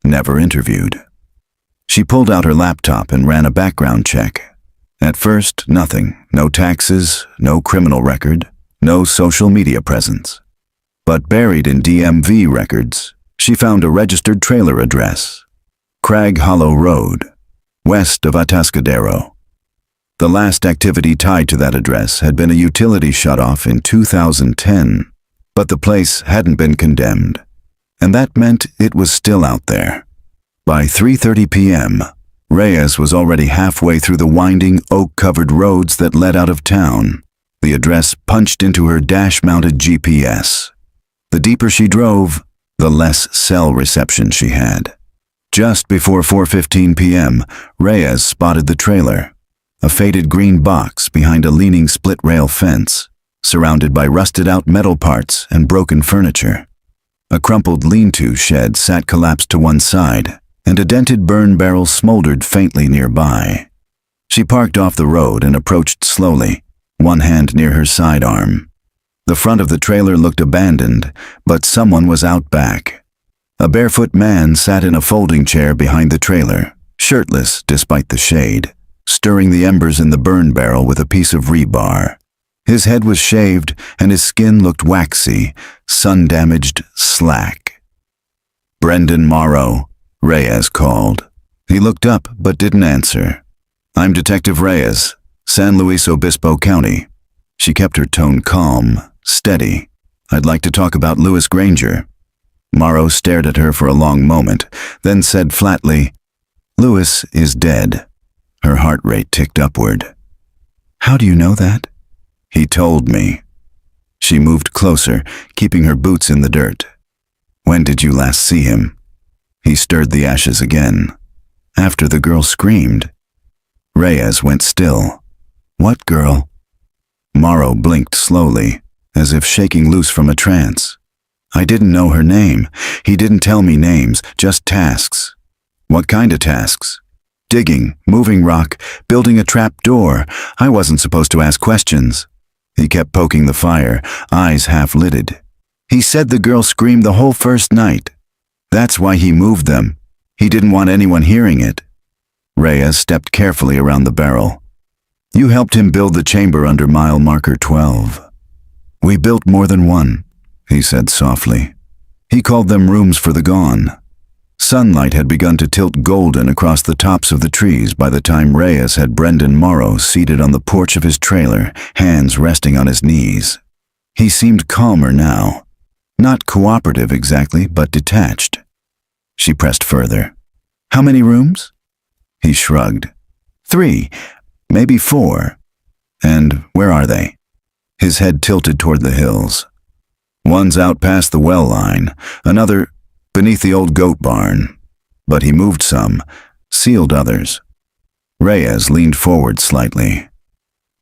Never interviewed. She pulled out her laptop and ran a background check. At first, nothing. No taxes, no criminal record, no social media presence. But buried in DMV records, she found a registered trailer address. Crag Hollow Road, west of Atascadero. The last activity tied to that address had been a utility shutoff in 2010, but the place hadn't been condemned, and that meant it was still out there. By 3:30 p.m., Reyes was already halfway through the winding, oak-covered roads that led out of town, the address punched into her dash-mounted GPS. The deeper she drove, the less cell reception she had. Just before 4:15 p.m., Reyes spotted the trailer, a faded green box behind a leaning split-rail fence, surrounded by rusted-out metal parts and broken furniture. A crumpled lean-to shed sat collapsed to one side, and a dented burn barrel smoldered faintly nearby. She parked off the road and approached slowly, one hand near her sidearm. The front of the trailer looked abandoned, but someone was out back. A barefoot man sat in a folding chair behind the trailer, shirtless despite the shade, stirring the embers in the burn barrel with a piece of rebar. His head was shaved and his skin looked waxy, sun-damaged, slack. Brendan Morrow, Reyes called. He looked up but didn't answer. "I'm Detective Reyes, San Luis Obispo County." She kept her tone calm, steady. "I'd like to talk about Lewis Granger." Morrow stared at her for a long moment, then said flatly, "Lewis is dead." Her heart rate ticked upward. "How do you know that?" "He told me." She moved closer, keeping her boots in the dirt. "When did you last see him?" He stirred the ashes again. "After the girl screamed." Reyes went still. "What girl?" Morrow blinked slowly, as if shaking loose from a trance. "I didn't know her name. He didn't tell me names, just tasks." "What kind of tasks?" "Digging, moving rock, building a trap door. I wasn't supposed to ask questions." He kept poking the fire, eyes half-lidded. "He said the girl screamed the whole first night. That's why he moved them." He didn't want anyone hearing it. Reyes stepped carefully around the barrel. You helped him build the chamber under mile marker 12. We built more than one, he said softly. He called them rooms for the gone. Sunlight had begun to tilt golden across the tops of the trees by the time Reyes had Brendan Morrow seated on the porch of his trailer, hands resting on his knees. He seemed calmer now. Not cooperative exactly, but detached. She pressed further. How many rooms? He shrugged. 3, maybe 4. And where are they? His head tilted toward the hills. One's out past the well line, another beneath the old goat barn. But he moved some, sealed others. Reyes leaned forward slightly.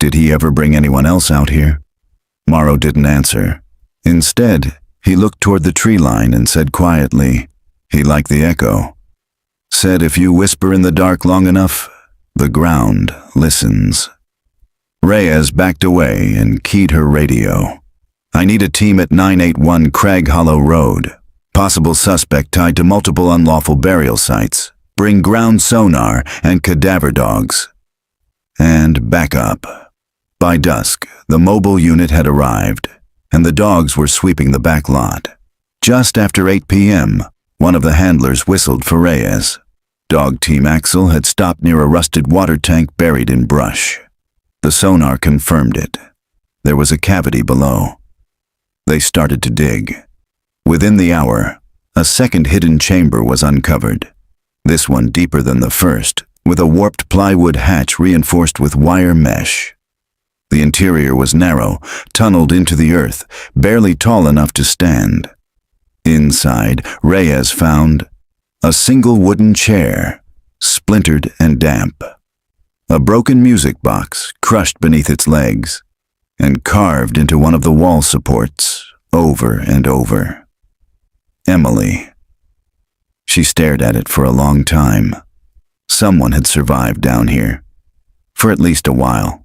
Did he ever bring anyone else out here? Morrow didn't answer. Instead, he looked toward the tree line and said quietly, he liked the echo. Said if you whisper in the dark long enough, the ground listens. Reyes backed away and keyed her radio. I need a team at 981 Crag Hollow Road. Possible suspect tied to multiple unlawful burial sites. Bring ground sonar and cadaver dogs. And back up. By dusk, the mobile unit had arrived, and the dogs were sweeping the back lot. Just after 8 p.m., one of the handlers whistled for Reyes. Dog Team Axel had stopped near a rusted water tank buried in brush. The sonar confirmed it. There was a cavity below. They started to dig. Within the hour, a second hidden chamber was uncovered. This one deeper than the first, with a warped plywood hatch reinforced with wire mesh. The interior was narrow, tunneled into the earth, barely tall enough to stand. Inside, Reyes found a single wooden chair, splintered and damp. A broken music box crushed beneath its legs and carved into one of the wall supports over and over. Emily. She stared at it for a long time. Someone had survived down here. For at least a while.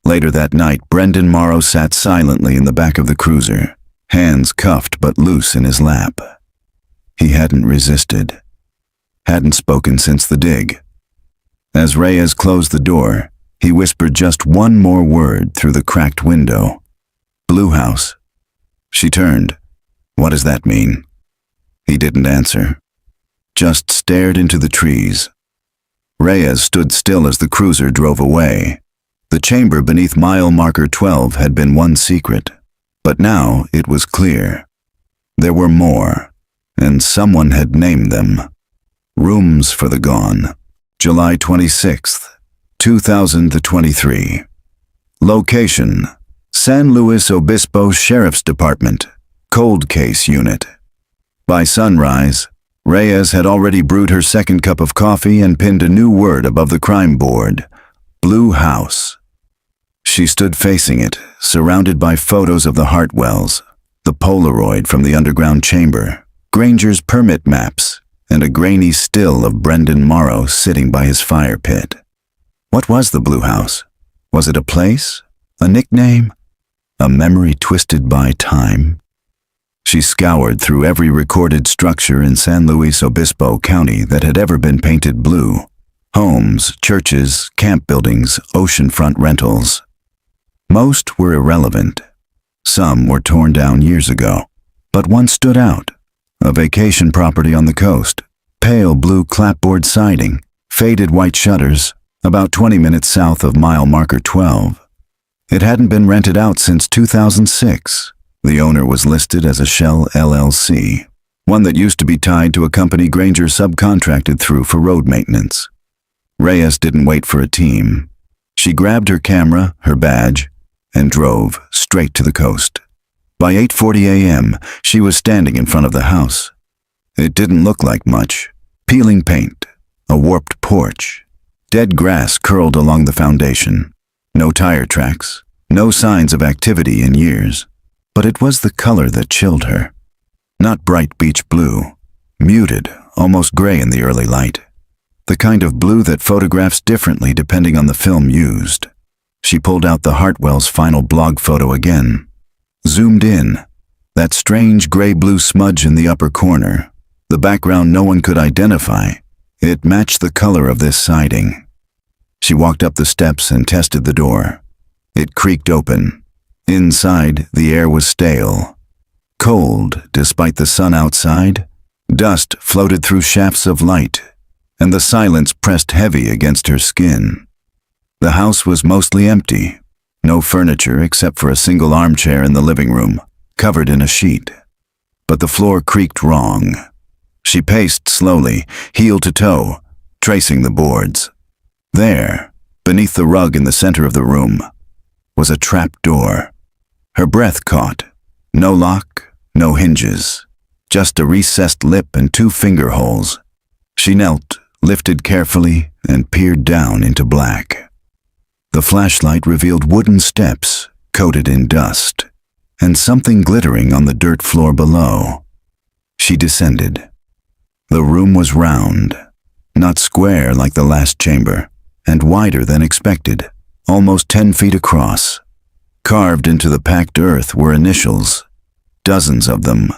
Later that night, Brendan Morrow sat silently in the back of the cruiser, hands cuffed but loose in his lap. He hadn't resisted. Hadn't spoken since the dig. As Reyes closed the door, he whispered just one more word through the cracked window. Blue House. She turned. What does that mean? He didn't answer. Just stared into the trees. Reyes stood still as the cruiser drove away. The chamber beneath mile marker 12 had been one secret, but now it was clear. There were more, and someone had named them. Rooms for the Gone. July 26th, 2023. Location: San Luis Obispo Sheriff's Department, Cold Case Unit. By sunrise, Reyes had already brewed her second cup of coffee and pinned a new word above the crime board: Blue House. She stood facing it, surrounded by photos of the Hartwells, the Polaroid from the underground chamber, Granger's permit maps, and a grainy still of Brendan Morrow sitting by his fire pit. What was the Blue House? Was it a place? A nickname? A memory twisted by time? She scoured through every recorded structure in San Luis Obispo County that had ever been painted blue. Homes, churches, camp buildings, oceanfront rentals. Most were irrelevant. Some were torn down years ago, but one stood out. A vacation property on the coast, pale blue clapboard siding, faded white shutters, about 20 minutes south of mile marker 12. It hadn't been rented out since 2006. The owner was listed as a Shell LLC, one that used to be tied to a company Granger subcontracted through for road maintenance. Reyes didn't wait for a team. She grabbed her camera, her badge, and drove straight to the coast. By 8:40 a.m., she was standing in front of the house. It didn't look like much. Peeling paint, a warped porch, dead grass curled along the foundation. No tire tracks, no signs of activity in years. But it was the color that chilled her. Not bright beach blue, muted, almost gray in the early light. The kind of blue that photographs differently depending on the film used. She pulled out the Hartwell's final blog photo again. Zoomed in, that strange gray-blue smudge in the upper corner, The background no one could identify. It matched the color of this siding. She walked up the steps and tested the door. It creaked open. Inside, the air was stale. Cold, despite the sun outside. Dust floated through shafts of light, and the silence pressed heavy against her skin. The house was mostly empty. No furniture except for a single armchair in the living room, covered in a sheet. But the floor creaked wrong. She paced slowly, heel to toe, tracing the boards. There, beneath the rug in the center of the room, was a trap door. Her breath caught. No lock, no hinges. Just a recessed lip and 2 finger holes. She knelt, lifted carefully, and peered down into black. The flashlight revealed wooden steps, coated in dust, and something glittering on the dirt floor below. She descended. The room was round, not square like the last chamber, and wider than expected, almost 10 feet across. Carved into the packed earth were initials, dozens of them,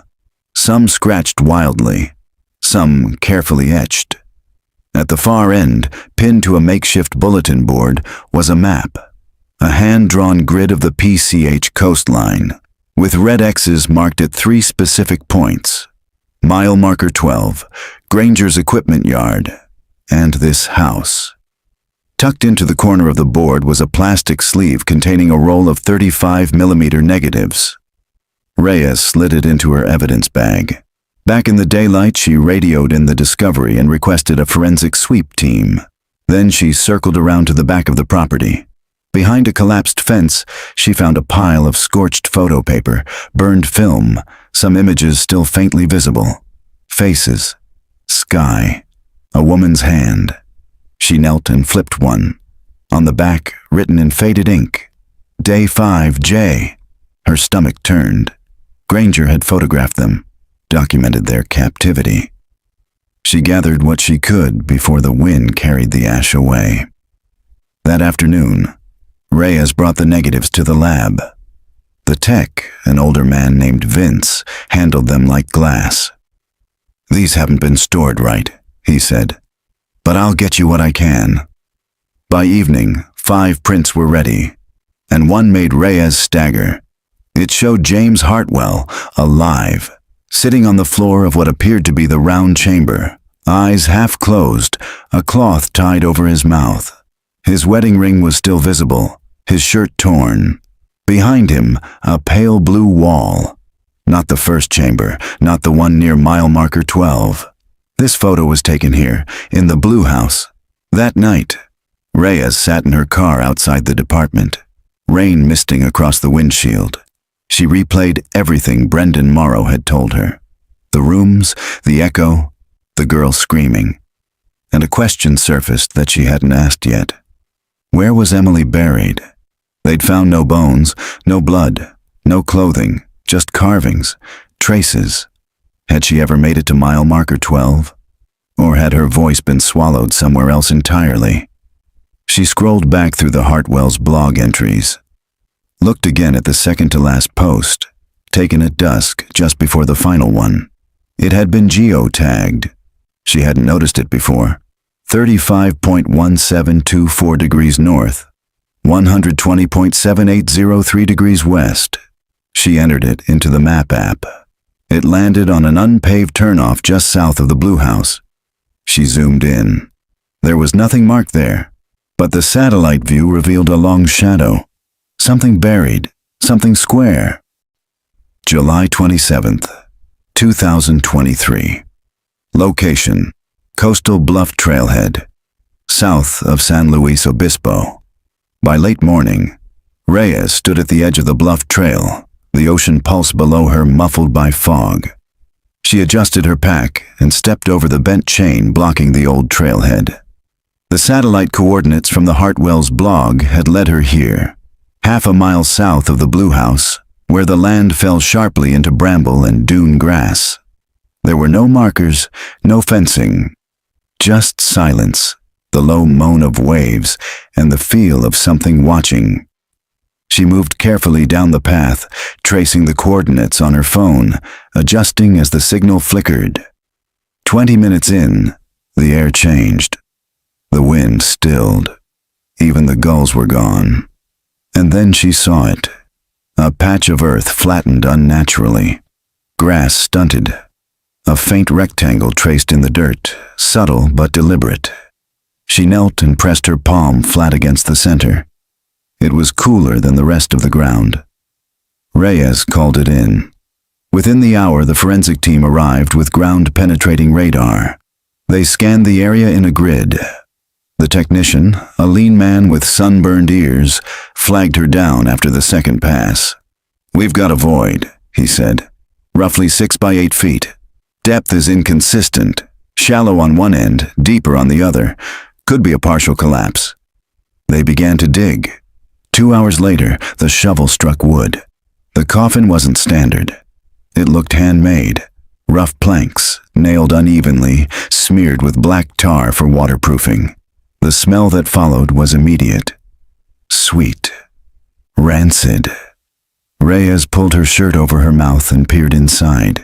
some scratched wildly, some carefully etched. At the far end, pinned to a makeshift bulletin board, was a map, a hand-drawn grid of the PCH coastline, with red X's marked at 3 specific points: mile marker 12, Granger's equipment yard, and this house. Tucked into the corner of the board was a plastic sleeve containing a roll of 35mm negatives. Reyes slid it into her evidence bag. Back in the daylight, she radioed in the Discovery and requested a forensic sweep team. Then she circled around to the back of the property. Behind a collapsed fence, she found a pile of scorched photo paper, burned film, some images still faintly visible. Faces. Sky. A woman's hand. She knelt and flipped one. On the back, written in faded ink, Day 5J. Her stomach turned. Granger had photographed them, documented their captivity. She gathered what she could before the wind carried the ash away. That afternoon, Reyes brought the negatives to the lab. The tech, an older man named Vince, handled them like glass. "These haven't been stored right," he said, "but I'll get you what I can." By evening, 5 prints were ready, and one made Reyes stagger. It showed James Hartwell, alive, sitting on the floor of what appeared to be the round chamber, eyes half closed, a cloth tied over his mouth. His wedding ring was still visible, his shirt torn. Behind him, a pale blue wall. Not the first chamber, not the one near mile marker 12. This photo was taken here, in the Blue House. That night, Reyes sat in her car outside the department, rain misting across the windshield. She replayed everything Brendan Morrow had told her. The rooms, the echo, the girl screaming. And a question surfaced that she hadn't asked yet. Where was Emily buried? They'd found no bones, no blood, no clothing, just carvings, traces. Had she ever made it to mile marker 12? Or had her voice been swallowed somewhere else entirely? She scrolled back through the Hartwell's blog entries. Looked again at the second-to-last post, taken at dusk just before the final one. It had been geo-tagged. She hadn't noticed it before. 35.1724 degrees north, 120.7803 degrees west. She entered it into the map app. It landed on an unpaved turnoff just south of the Blue House. She zoomed in. There was nothing marked there, but the satellite view revealed a long shadow. Something buried, something square. July 27th, 2023. Location: Coastal Bluff Trailhead, south of San Luis Obispo. By late morning, Reyes stood at the edge of the bluff trail, the ocean pulse below her muffled by fog. She adjusted her pack and stepped over the bent chain blocking the old trailhead. The satellite coordinates from the Hartwell's blog had led her here, half a mile south of the Blue House, where the land fell sharply into bramble and dune grass. There were no markers, no fencing, just silence, the low moan of waves, and the feel of something watching. She moved carefully down the path, tracing the coordinates on her phone, adjusting as the signal flickered. 20 minutes in, the air changed. The wind stilled. Even the gulls were gone. And then she saw it. A patch of earth flattened unnaturally. Grass stunted. A faint rectangle traced in the dirt, subtle but deliberate. She knelt and pressed her palm flat against the center. It was cooler than the rest of the ground. Reyes called it in. Within the hour, the forensic team arrived with ground-penetrating radar. They scanned the area in a grid. The technician, a lean man with sunburned ears, flagged her down after the second pass. "We've got a void," he said. "Roughly 6 by 8 feet. Depth is inconsistent. Shallow on one end, deeper on the other. Could be a partial collapse." They began to dig. 2 hours later, the shovel struck wood. The coffin wasn't standard. It looked handmade. Rough planks, nailed unevenly, smeared with black tar for waterproofing. The smell that followed was immediate. Sweet. Rancid. Reyes pulled her shirt over her mouth and peered inside.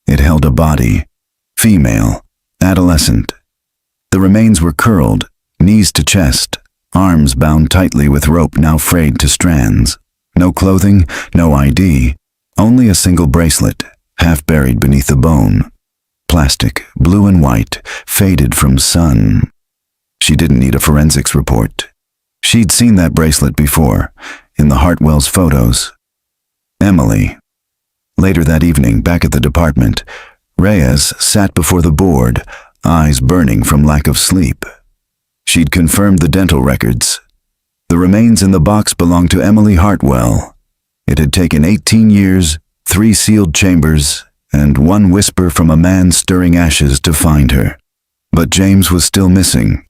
It held a body. Female. Adolescent. The remains were curled, knees to chest, arms bound tightly with rope now frayed to strands. No clothing, no ID, only a single bracelet, half buried beneath the bone. Plastic, blue and white, faded from sun. She didn't need a forensics report. She'd seen that bracelet before, in the Hartwell's photos. Emily. Later that evening, back at the department, Reyes sat before the board, eyes burning from lack of sleep. She'd confirmed the dental records. The remains in the box belonged to Emily Hartwell. It had taken 18 years, 3 sealed chambers, and 1 whisper from a man stirring ashes to find her. But James was still missing.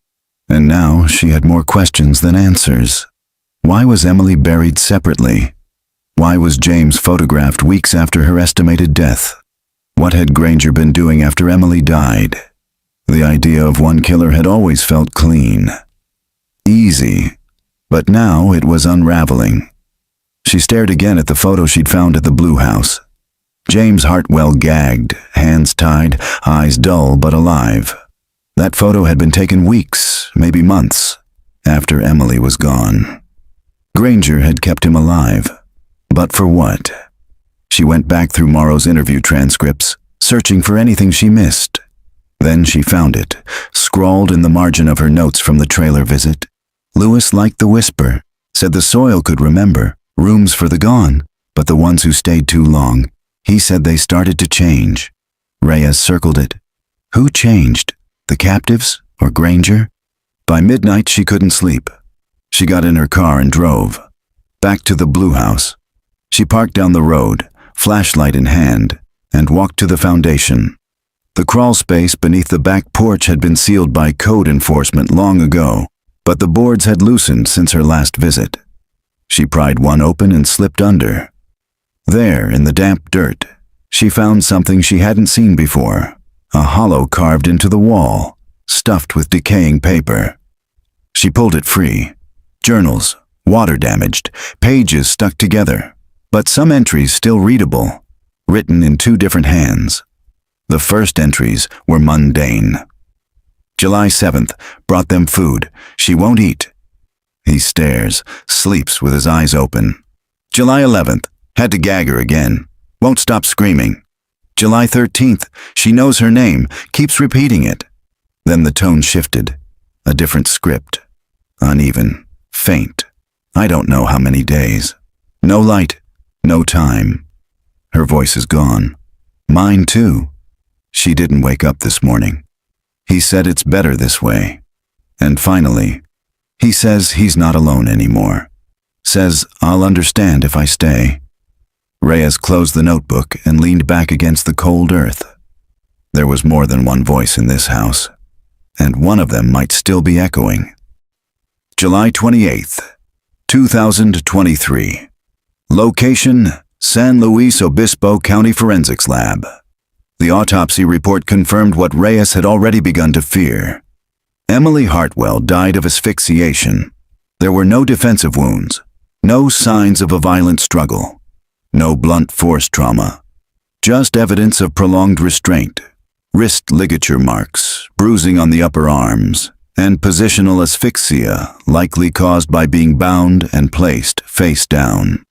And now she had more questions than answers. Why was Emily buried separately? Why was James photographed weeks after her estimated death? What had Granger been doing after Emily died? The idea of one killer had always felt clean. Easy. But now it was unraveling. She stared again at the photo she'd found at the Blue House. James Hartwell gagged, hands tied, eyes dull but alive. That photo had been taken weeks, maybe months, after Emily was gone. Granger had kept him alive. But for what? She went back through Morrow's interview transcripts, searching for anything she missed. Then she found it, scrawled in the margin of her notes from the trailer visit. Lewis liked the whisper, said the soil could remember, rooms for the gone, but the ones who stayed too long, he said they started to change. Reyes circled it. Who changed? The captives or Granger? By midnight she couldn't sleep. She got in her car and drove. Back to the Blue House. She parked down the road, flashlight in hand, and walked to the foundation. The crawl space beneath the back porch had been sealed by code enforcement long ago, but the boards had loosened since her last visit. She pried one open and slipped under. There, in the damp dirt, she found something she hadn't seen before, a hollow carved into the wall, stuffed with decaying paper. She pulled it free. Journals, water damaged, pages stuck together, but some entries still readable, written in 2 different hands. The first entries were mundane. July 7th, brought them food. She won't eat. He stares, sleeps with his eyes open. July 11th, had to gag her again. Won't stop screaming. July 13th, she knows her name, keeps repeating it. Then the tone shifted. A different script. Uneven, faint. I don't know how many days. No light, no time. Her voice is gone. Mine too. She didn't wake up this morning. He said it's better this way. And finally, he says he's not alone anymore. Says I'll understand if I stay. Reyes closed the notebook and leaned back against the cold earth. There was more than one voice in this house, and one of them might still be echoing. July 28th, 2023. Location, San Luis Obispo County Forensics Lab. The autopsy report confirmed what Reyes had already begun to fear. Emily Hartwell died of asphyxiation. There were no defensive wounds, no signs of a violent struggle, no blunt force trauma, just evidence of prolonged restraint, wrist ligature marks, bruising on the upper arms, and positional asphyxia likely caused by being bound and placed face down.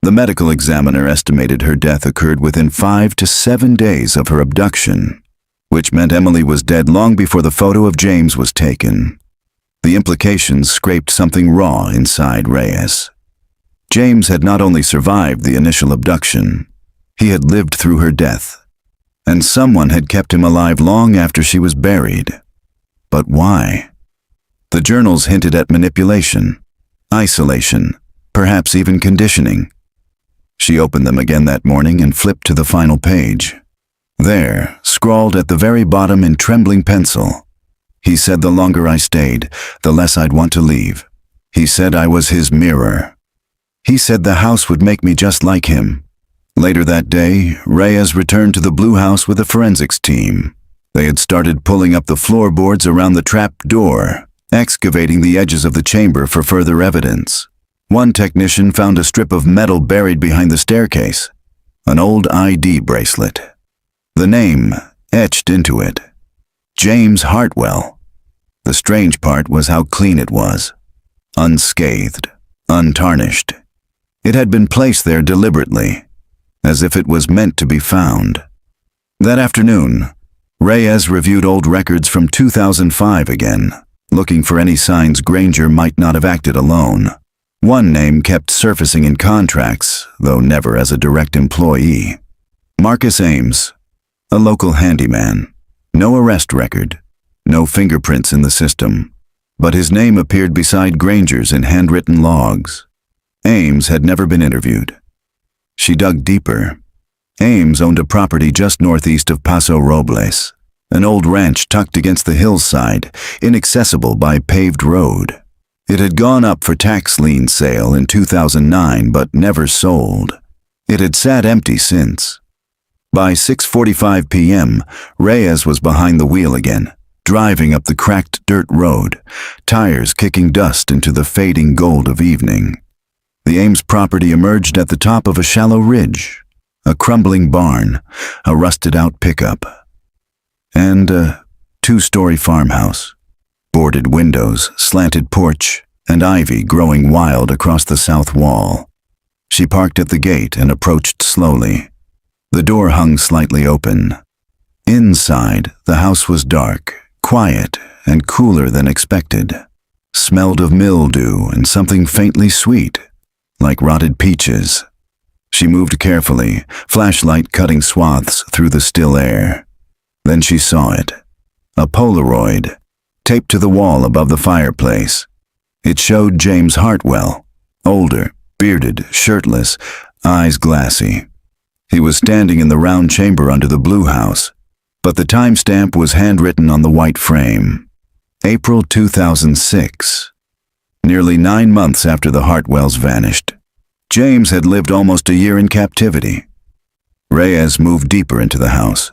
The medical examiner estimated her death occurred within 5 to 7 days of her abduction, which meant Emily was dead long before the photo of James was taken. The implications scraped something raw inside Reyes. James had not only survived the initial abduction, he had lived through her death, and someone had kept him alive long after she was buried. But why? The journals hinted at manipulation, isolation, perhaps even conditioning. She opened them again that morning and flipped to the final page. There, scrawled at the very bottom in trembling pencil, he said the longer I stayed, the less I'd want to leave. He said I was his mirror. He said the house would make me just like him. Later that day, Reyes returned to the Blue House with a forensics team. They had started pulling up the floorboards around the trap door, excavating the edges of the chamber for further evidence. One technician found a strip of metal buried behind the staircase, an old ID bracelet. The name etched into it, James Hartwell. The strange part was how clean it was, unscathed, untarnished. It had been placed there deliberately, as if it was meant to be found. That afternoon, Reyes reviewed old records from 2005 again, looking for any signs Granger might not have acted alone. One name kept surfacing in contracts, though never as a direct employee. Marcus Ames, a local handyman. No arrest record, no fingerprints in the system, but his name appeared beside Granger's in handwritten logs. Ames had never been interviewed. She dug deeper. Ames owned a property just northeast of Paso Robles, an old ranch tucked against the hillside, inaccessible by paved road. It had gone up for tax lien sale in 2009 but never sold. It had sat empty since. By 6:45 p.m., Reyes was behind the wheel again, driving up the cracked dirt road, tires kicking dust into the fading gold of evening. The Ames property emerged at the top of a shallow ridge, a crumbling barn, a rusted-out pickup, and a 2-story farmhouse. Boarded windows, slanted porch, and ivy growing wild across the south wall. She parked at the gate and approached slowly. The door hung slightly open. Inside, the house was dark, quiet, and cooler than expected. Smelled of mildew and something faintly sweet, like rotted peaches. She moved carefully, flashlight cutting swaths through the still air. Then she saw it. A Polaroid, taped to the wall above the fireplace. It showed James Hartwell, older, bearded, shirtless, eyes glassy. He was standing in the round chamber under the Blue House, but the timestamp was handwritten on the white frame. April 2006. Nearly 9 months after the Hartwells vanished. James had lived almost a year in captivity. Reyes moved deeper into the house.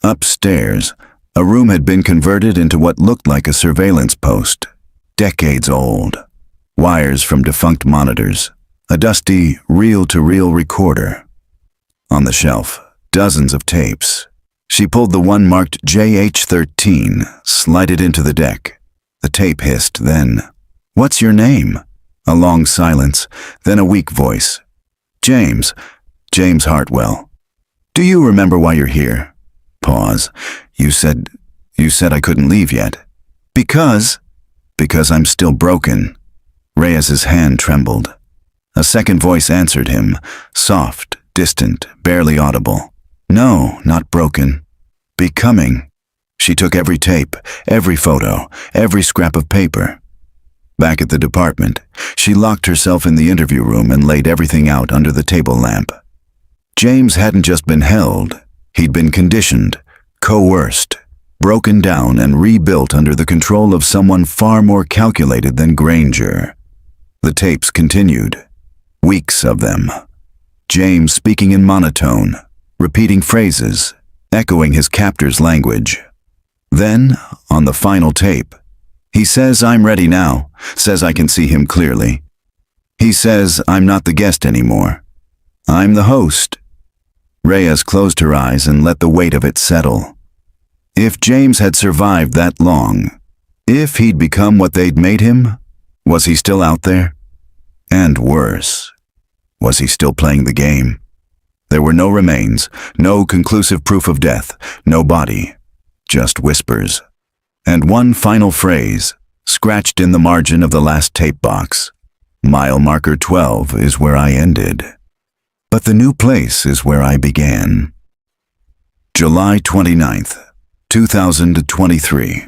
Upstairs, a room had been converted into what looked like a surveillance post, decades old. Wires from defunct monitors, a dusty reel-to-reel recorder. On the shelf, dozens of tapes. She pulled the one marked JH13, slid it into the deck. The tape hissed, then, "What's your name?" A long silence, then a weak voice. "James. James Hartwell. Do you remember why you're here?" Pause. You said I couldn't leave yet." Because I'm still broken." Reyes's hand trembled. A second voice answered him, soft, distant, barely audible. "No, not broken. Becoming." She took every tape, every photo, every scrap of paper. Back at the department, she locked herself in the interview room and laid everything out under the table lamp. James hadn't just been held. He'd been conditioned, coerced, broken down and rebuilt under the control of someone far more calculated than Granger. The tapes continued. Weeks of them. James speaking in monotone, repeating phrases, echoing his captor's language. Then, on the final tape, he says I'm ready now, says I can see him clearly. He says I'm not the guest anymore. I'm the host. Reyes closed her eyes and let the weight of it settle. If James had survived that long, if he'd become what they'd made him, was he still out there? And worse, was he still playing the game? There were no remains, no conclusive proof of death, no body, just whispers. And one final phrase, scratched in the margin of the last tape box. Mile marker 12 is where I ended. But the new place is where I began. July 29th, 2023.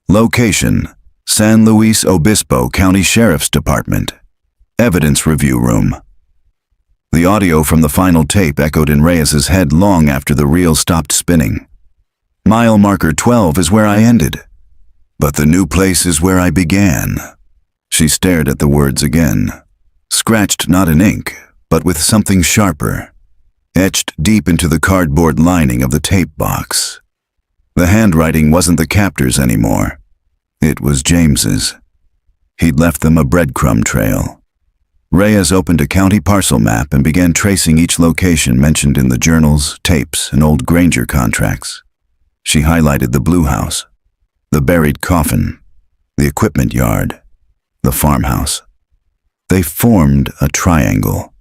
Location: San Luis Obispo County Sheriff's Department. Evidence Review Room. The audio from the final tape echoed in Reyes's head long after the reel stopped spinning. Mile marker 12 is where I ended. But the new place is where I began. She stared at the words again. Scratched not in ink, but with something sharper. Etched deep into the cardboard lining of the tape box. The handwriting wasn't the captor's anymore. It was James's. He'd left them a breadcrumb trail. Reyes opened a county parcel map and began tracing each location mentioned in the journals, tapes, and old Granger contracts. She highlighted the blue house, the buried coffin, the equipment yard, the farmhouse. They formed a triangle.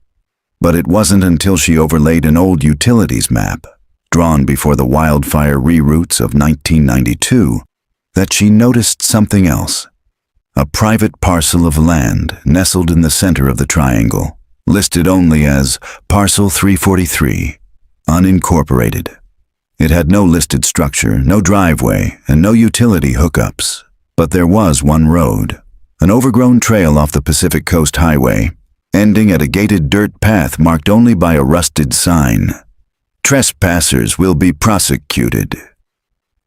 But it wasn't until she overlaid an old utilities map, drawn before the wildfire reroutes of 1992, that she noticed something else. A private parcel of land nestled in the center of the triangle, listed only as Parcel 343, unincorporated. It had no listed structure, no driveway, and no utility hookups. But there was one road, an overgrown trail off the Pacific Coast Highway, ending at a gated dirt path marked only by a rusted sign. Trespassers will be prosecuted.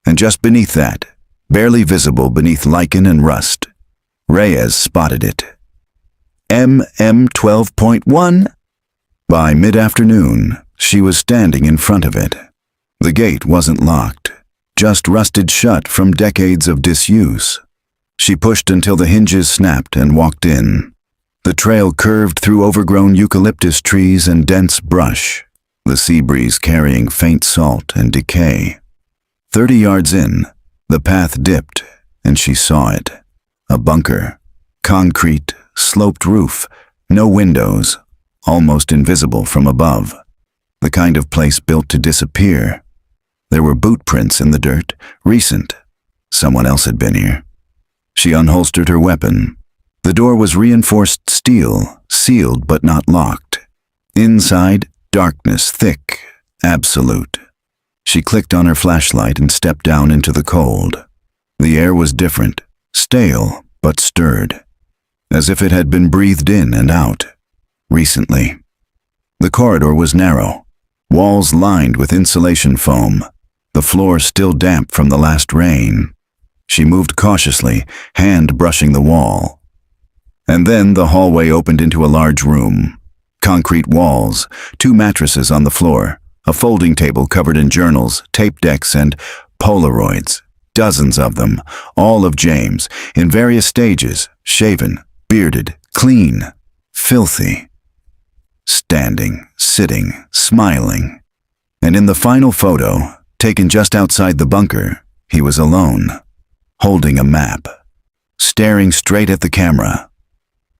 And just beneath that, barely visible beneath lichen and rust, Reyes spotted it. MM 12.1? By mid-afternoon, she was standing in front of it. The gate wasn't locked, just rusted shut from decades of disuse. She pushed until the hinges snapped and walked in. The trail curved through overgrown eucalyptus trees and dense brush, the sea breeze carrying faint salt and decay. 30 yards in, the path dipped, and she saw it. A bunker. Concrete, sloped roof, no windows, almost invisible from above. The kind of place built to disappear. There were boot prints in the dirt, recent. Someone else had been here. She unholstered her weapon. The door was reinforced steel, sealed but not locked. Inside, darkness thick, absolute. She clicked on her flashlight and stepped down into the cold. The air was different, stale but stirred, as if it had been breathed in and out, recently. The corridor was narrow, walls lined with insulation foam, the floor still damp from the last rain. She moved cautiously, hand brushing the wall. And then the hallway opened into a large room. Concrete walls, 2 mattresses on the floor, a folding table covered in journals, tape decks, and Polaroids. Dozens of them, all of James, in various stages, shaven, bearded, clean, filthy. Standing, sitting, smiling. And in the final photo, taken just outside the bunker, he was alone, holding a map, staring straight at the camera.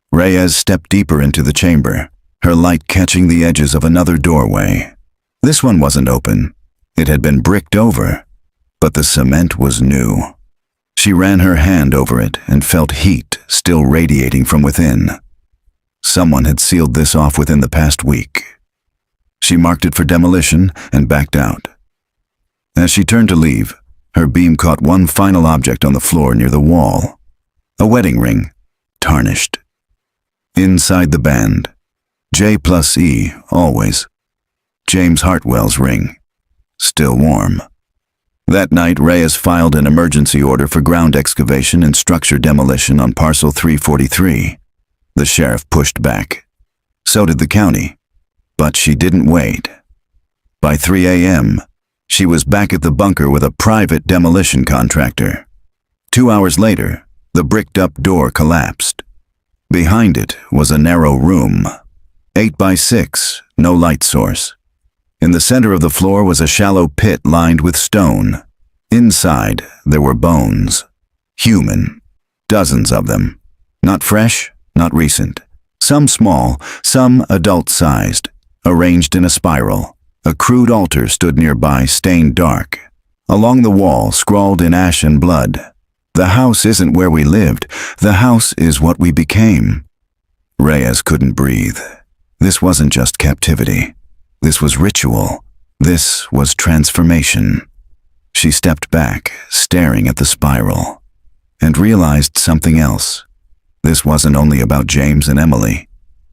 Reyes stepped deeper into the chamber, her light catching the edges of another doorway. This one wasn't open. It had been bricked over, but the cement was new. She ran her hand over it and felt heat still radiating from within. Someone had sealed this off within the past week. She marked it for demolition and backed out. As she turned to leave, her beam caught one final object on the floor near the wall. A wedding ring, tarnished. Inside the band, J+E, always. James Hartwell's ring, still warm. That night, Reyes filed an emergency order for ground excavation and structure demolition on Parcel 343. The sheriff pushed back. So did the county. But she didn't wait. By 3 a.m., she was back at the bunker with a private demolition contractor. 2 hours later, the bricked-up door collapsed. Behind it was a narrow room, 8 by 6, no light source. In the center of the floor was a shallow pit lined with stone, Inside, there were bones. Human. Dozens of them. Not fresh, not recent. Some small, some adult-sized, arranged in a spiral. A crude altar stood nearby, stained dark. Along the wall, scrawled in ash and blood, "The house isn't where we lived. The house is what we became." Reyes couldn't breathe. This wasn't just captivity. This was ritual. This was transformation. She stepped back, staring at the spiral, and realized something else. This wasn't only about James and Emily.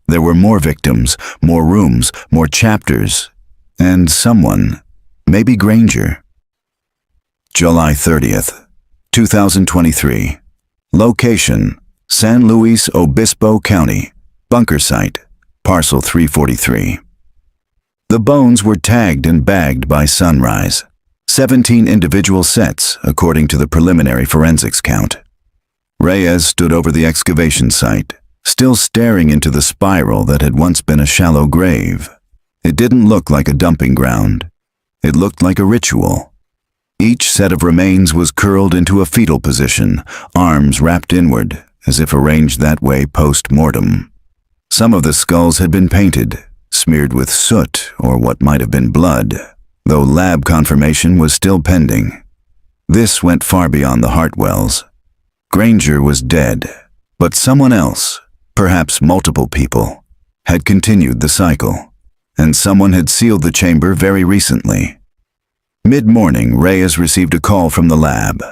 There were more victims, more rooms, more chapters, and someone, maybe Granger. July 30th, 2023. Location, San Luis Obispo County, bunker site, parcel 343. The bones were tagged and bagged by sunrise. 17 individual sets, according to the preliminary forensics count. Reyes stood over the excavation site, still staring into the spiral that had once been a shallow grave. It didn't look like a dumping ground. It looked like a ritual. Each set of remains was curled into a fetal position, arms wrapped inward, as if arranged that way post-mortem. Some of the skulls had been painted, smeared with soot or what might have been blood, though lab confirmation was still pending. This went far beyond the Hartwells. Granger was dead, but someone else, perhaps multiple people, had continued the cycle, and someone had sealed the chamber very recently. Mid-morning, Reyes received a call from the lab.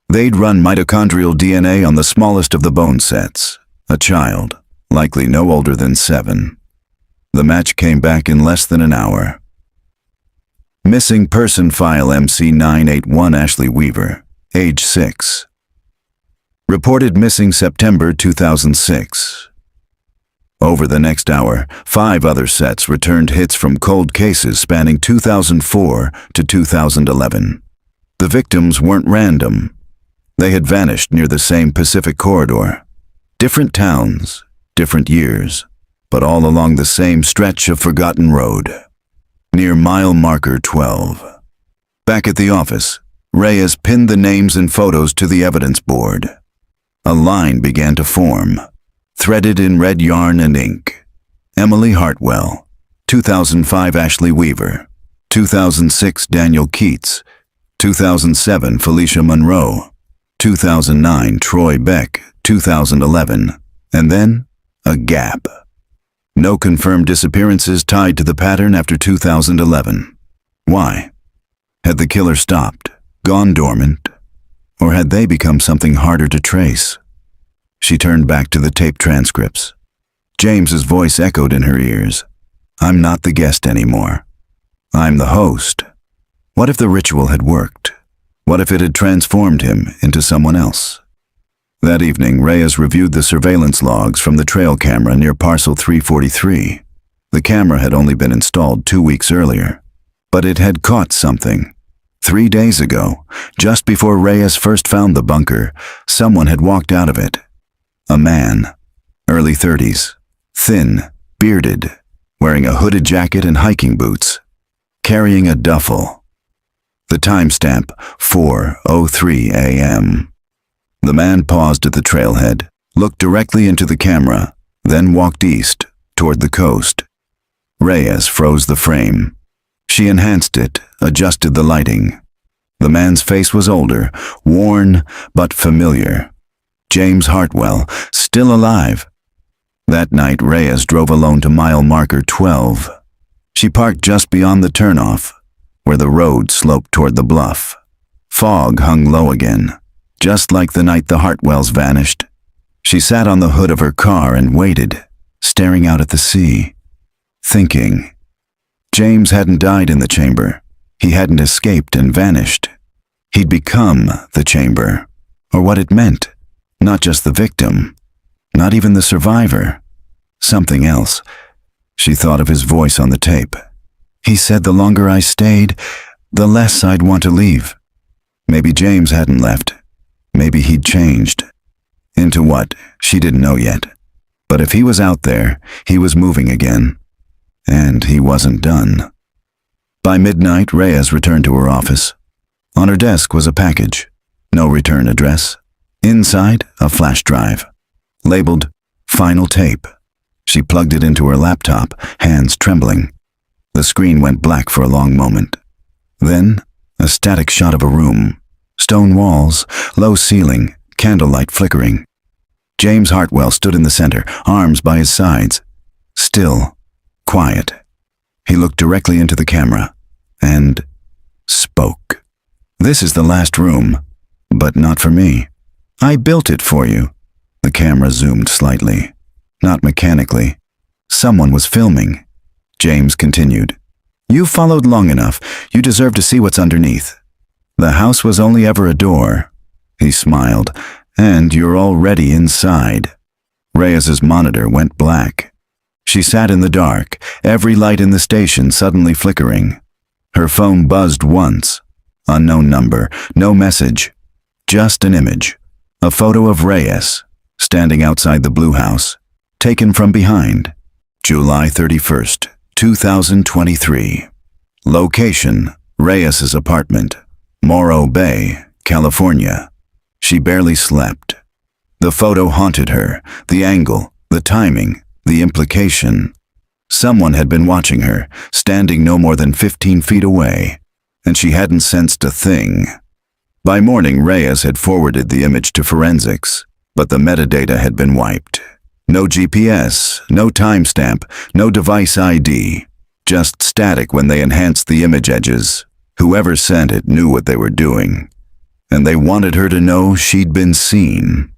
They'd run mitochondrial DNA on the smallest of the bone sets, a child, likely no older than 7. The match came back in less than an hour. Missing person file MC981 Ashley Weaver, age 6. Reported missing September 2006. Over the next hour, 5 other sets returned hits from cold cases spanning 2004 to 2011. The victims weren't random. They had vanished near the same Pacific corridor. Different towns, different years, but all along the same stretch of forgotten road. Near mile marker 12. Back at the office, Reyes pinned the names and photos to the evidence board. A line began to form, threaded in red yarn and ink. Emily Hartwell, 2005 Ashley Weaver, 2006 Daniel Keats, 2007 Felicia Monroe, 2009 Troy Beck, 2011, and then a gap. No confirmed disappearances tied to the pattern after 2011. Why? Had the killer stopped, gone dormant, or had they become something harder to trace? She turned back to the tape transcripts. James's voice echoed in her ears. "I'm not the guest anymore. I'm the host." What if the ritual had worked? What if it had transformed him into someone else? That evening, Reyes reviewed the surveillance logs from the trail camera near parcel 343. The camera had only been installed 2 weeks earlier, but it had caught something. 3 days ago, just before Reyes first found the bunker, someone had walked out of it. A man, early 30s, thin, bearded, wearing a hooded jacket and hiking boots, carrying a duffel. The timestamp, 4:03 a.m. The man paused at the trailhead, looked directly into the camera, then walked east, toward the coast. Reyes froze the frame. She enhanced it, adjusted the lighting. The man's face was older, worn, but familiar. James Hartwell, still alive. That night, Reyes drove alone to mile marker 12. She parked just beyond the turnoff, where the road sloped toward the bluff. Fog hung low again, just like the night the Hartwells vanished. She sat on the hood of her car and waited, staring out at the sea, thinking. James hadn't died in the chamber. He hadn't escaped and vanished. He'd become the chamber, or what it meant. Not just the victim, not even the survivor. Something else. She thought of his voice on the tape. He said the longer I stayed, the less I'd want to leave. Maybe James hadn't left. Maybe he'd changed. Into what? She didn't know yet. But if he was out there, he was moving again. And he wasn't done. By midnight, Reyes returned to her office. On her desk was a package. No return address. Inside, a flash drive. Labeled, Final Tape. She plugged it into her laptop, hands trembling. The screen went black for a long moment. Then, a static shot of a room. Stone walls, low ceiling, candlelight flickering. James Hartwell stood in the center, arms by his sides. Still, quiet. He looked directly into the camera and spoke. "This is the last room, but not for me. I built it for you." The camera zoomed slightly, not mechanically. Someone was filming. James continued. "You followed long enough. You deserve to see what's underneath. The house was only ever a door." He smiled. "And you're already inside." Reyes's monitor went black. She sat in the dark, every light in the station suddenly flickering. Her phone buzzed once. Unknown number, no message. Just an image. A photo of Reyes, standing outside the Blue House, taken from behind. July 31st, 2023. Location, Reyes's apartment, Morro Bay, California. She barely slept. The photo haunted her, the angle, the timing, the implication. Someone had been watching her, standing no more than 15 feet away, and she hadn't sensed a thing. By morning, Reyes had forwarded the image to forensics, but the metadata had been wiped. No GPS, no timestamp, no device ID, just static when they enhanced the image edges. Whoever sent it knew what they were doing, and they wanted her to know she'd been seen.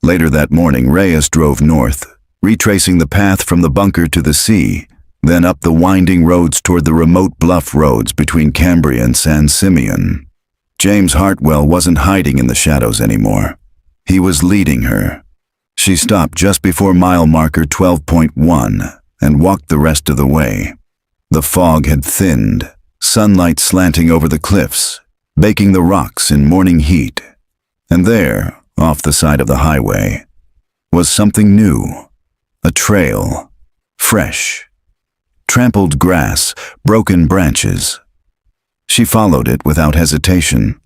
Later that morning, Reyes drove north, retracing the path from the bunker to the sea, then up the winding roads toward the remote bluff roads between Cambria and San Simeon. James Hartwell wasn't hiding in the shadows anymore. He was leading her. She stopped just before mile marker 12.1 and walked the rest of the way. The fog had thinned, sunlight slanting over the cliffs, baking the rocks in morning heat. And there, off the side of the highway, was something new. A trail, fresh. Trampled grass, broken branches. She followed it without hesitation.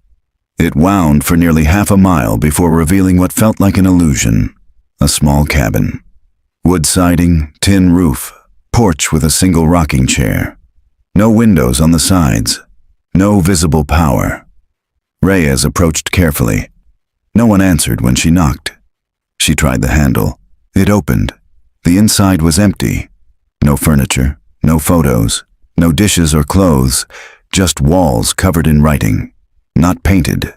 It wound for nearly half a mile before revealing what felt like an illusion. A small cabin. Wood siding, tin roof, porch with a single rocking chair. No windows on the sides. No visible power. Reyes approached carefully. No one answered when she knocked. She tried the handle. It opened. The inside was empty. No furniture, no photos, no dishes or clothes, just walls covered in writing. Not painted.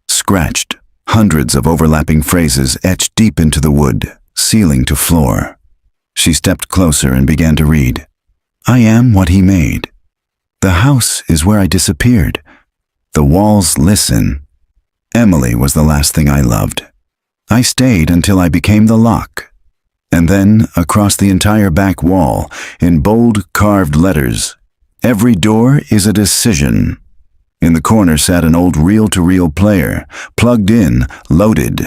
Scratched. Hundreds of overlapping phrases etched deep into the wood, ceiling to floor. She stepped closer and began to read. "I am what he made. The house is where I disappeared. The walls listen. Emily was the last thing I loved. I stayed until I became the lock." And then, across the entire back wall, in bold carved letters, "Every door is a decision." In the corner sat an old reel-to-reel player, plugged in, loaded.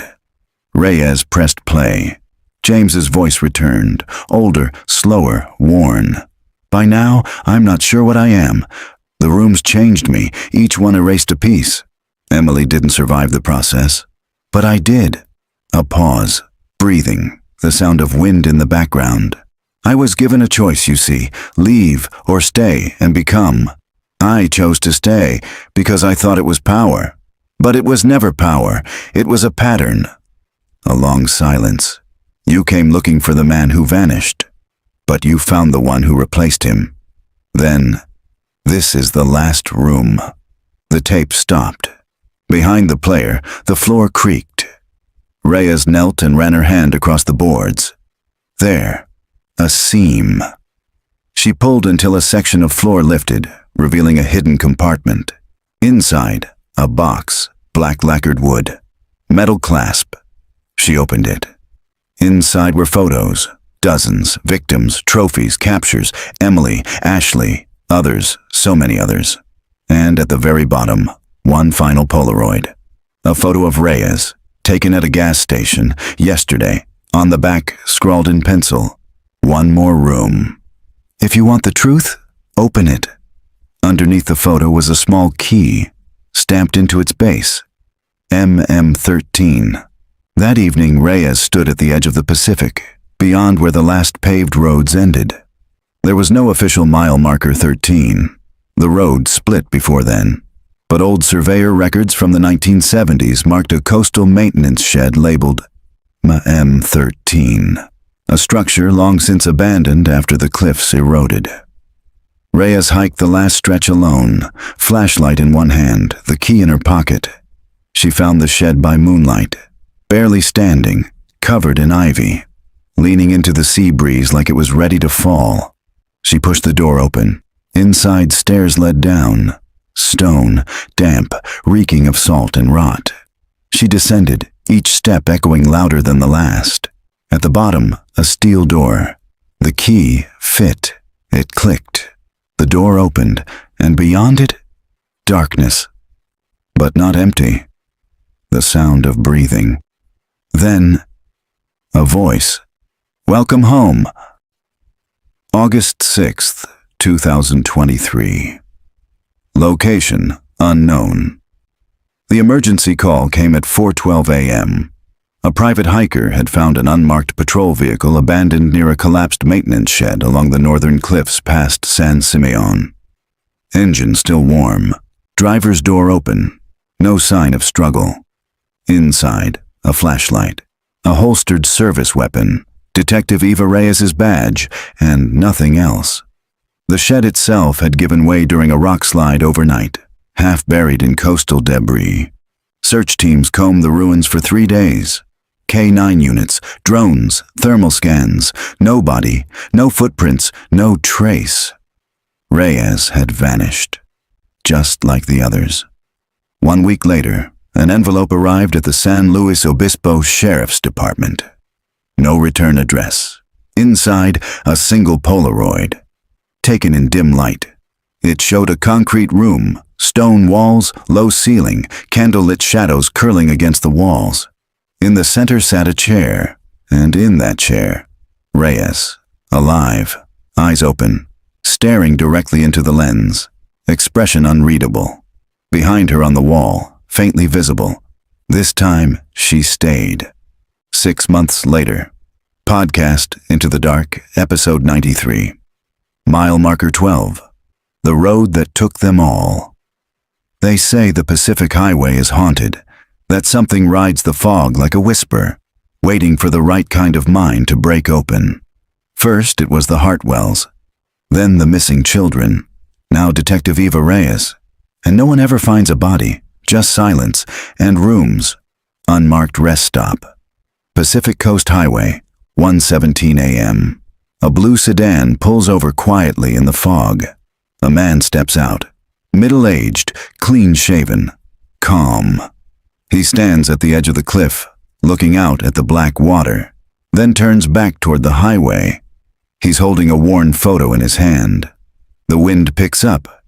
Reyes pressed play. James's voice returned, older, slower, worn. "By now, I'm not sure what I am. The rooms changed me, each one erased a piece. Emily didn't survive the process, but I did." A pause, breathing, the sound of wind in the background. "I was given a choice, you see, leave or stay and become. I chose to stay because I thought it was power. But it was never power, it was a pattern." A long silence. "You came looking for the man who vanished, but you found the one who replaced him. Then, this is the last room." The tape stopped. Behind the player, the floor creaked. Reyes knelt and ran her hand across the boards. There, a seam. She pulled until a section of floor lifted, revealing a hidden compartment. Inside, a box, black lacquered wood. Metal clasp. She opened it. Inside were photos. Dozens, victims, trophies, captures, Emily, Ashley, others, so many others. And at the very bottom, one final Polaroid. A photo of Reyes, taken at a gas station, yesterday. On the back, scrawled in pencil, "One more room. If you want the truth, open it." Underneath the photo was a small key, stamped stamped into its base. MM13. That evening, Reyes stood at the edge of the Pacific, beyond where the last paved roads ended. There was no official mile marker 13. The road split before then, but old surveyor records from the 1970s marked a coastal maintenance shed labeled M13, a structure long since abandoned after the cliffs eroded. Reyes hiked the last stretch alone, flashlight in one hand, the key in her pocket. She found the shed by moonlight, barely standing, covered in ivy, leaning into the sea breeze like it was ready to fall. She pushed the door open. Inside, stairs led down, stone, damp, reeking of salt and rot. She descended, each step echoing louder than the last. At the bottom, a steel door. The key fit. It clicked. The door opened, and beyond it, darkness. But not empty. The sound of breathing. Then, a voice. "Welcome home." August 6th, 2023. Location unknown. The emergency call came at 4:12 a.m. A private hiker had found an unmarked patrol vehicle abandoned near a collapsed maintenance shed along the northern cliffs past San Simeon. Engine still warm. Driver's door open. No sign of struggle. Inside, a flashlight. A holstered service weapon. Detective Eva Reyes's badge, and nothing else. The shed itself had given way during a rock slide overnight, half buried in coastal debris. Search teams combed the ruins for 3 days. K9 units, drones, thermal scans, no body, no footprints, no trace. Reyes had vanished, just like the others. 1 week later, an envelope arrived at the San Luis Obispo Sheriff's Department. No return address. Inside, a single Polaroid, taken in dim light. It showed a concrete room, stone walls, low ceiling, candlelit shadows curling against the walls. In the center sat a chair, and in that chair, Reyes, alive, eyes open, staring directly into the lens, expression unreadable. Behind her on the wall, faintly visible. This time, she stayed. 6 months later. Podcast Into the Dark, episode 93. Mile marker 12. The road that took them all. They say the Pacific Highway is haunted, that something rides the fog like a whisper, waiting for the right kind of mind to break open. First it was the Hartwells, then the missing children, now Detective Eva Reyes. And no one ever finds a body, just silence, and rooms. Unmarked rest stop. Pacific Coast Highway, 1:17 a.m. A blue sedan pulls over quietly in the fog. A man steps out, middle-aged, clean-shaven, calm. He stands at the edge of the cliff, looking out at the black water, then turns back toward the highway. He's holding a worn photo in his hand. The wind picks up.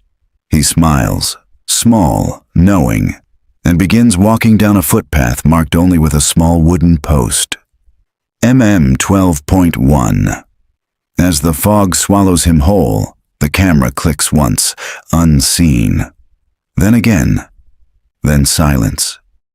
He smiles, small, knowing, and begins walking down a footpath marked only with a small wooden post. MM 12.1. As the fog swallows him whole, the camera clicks once, unseen. Then again, then silence.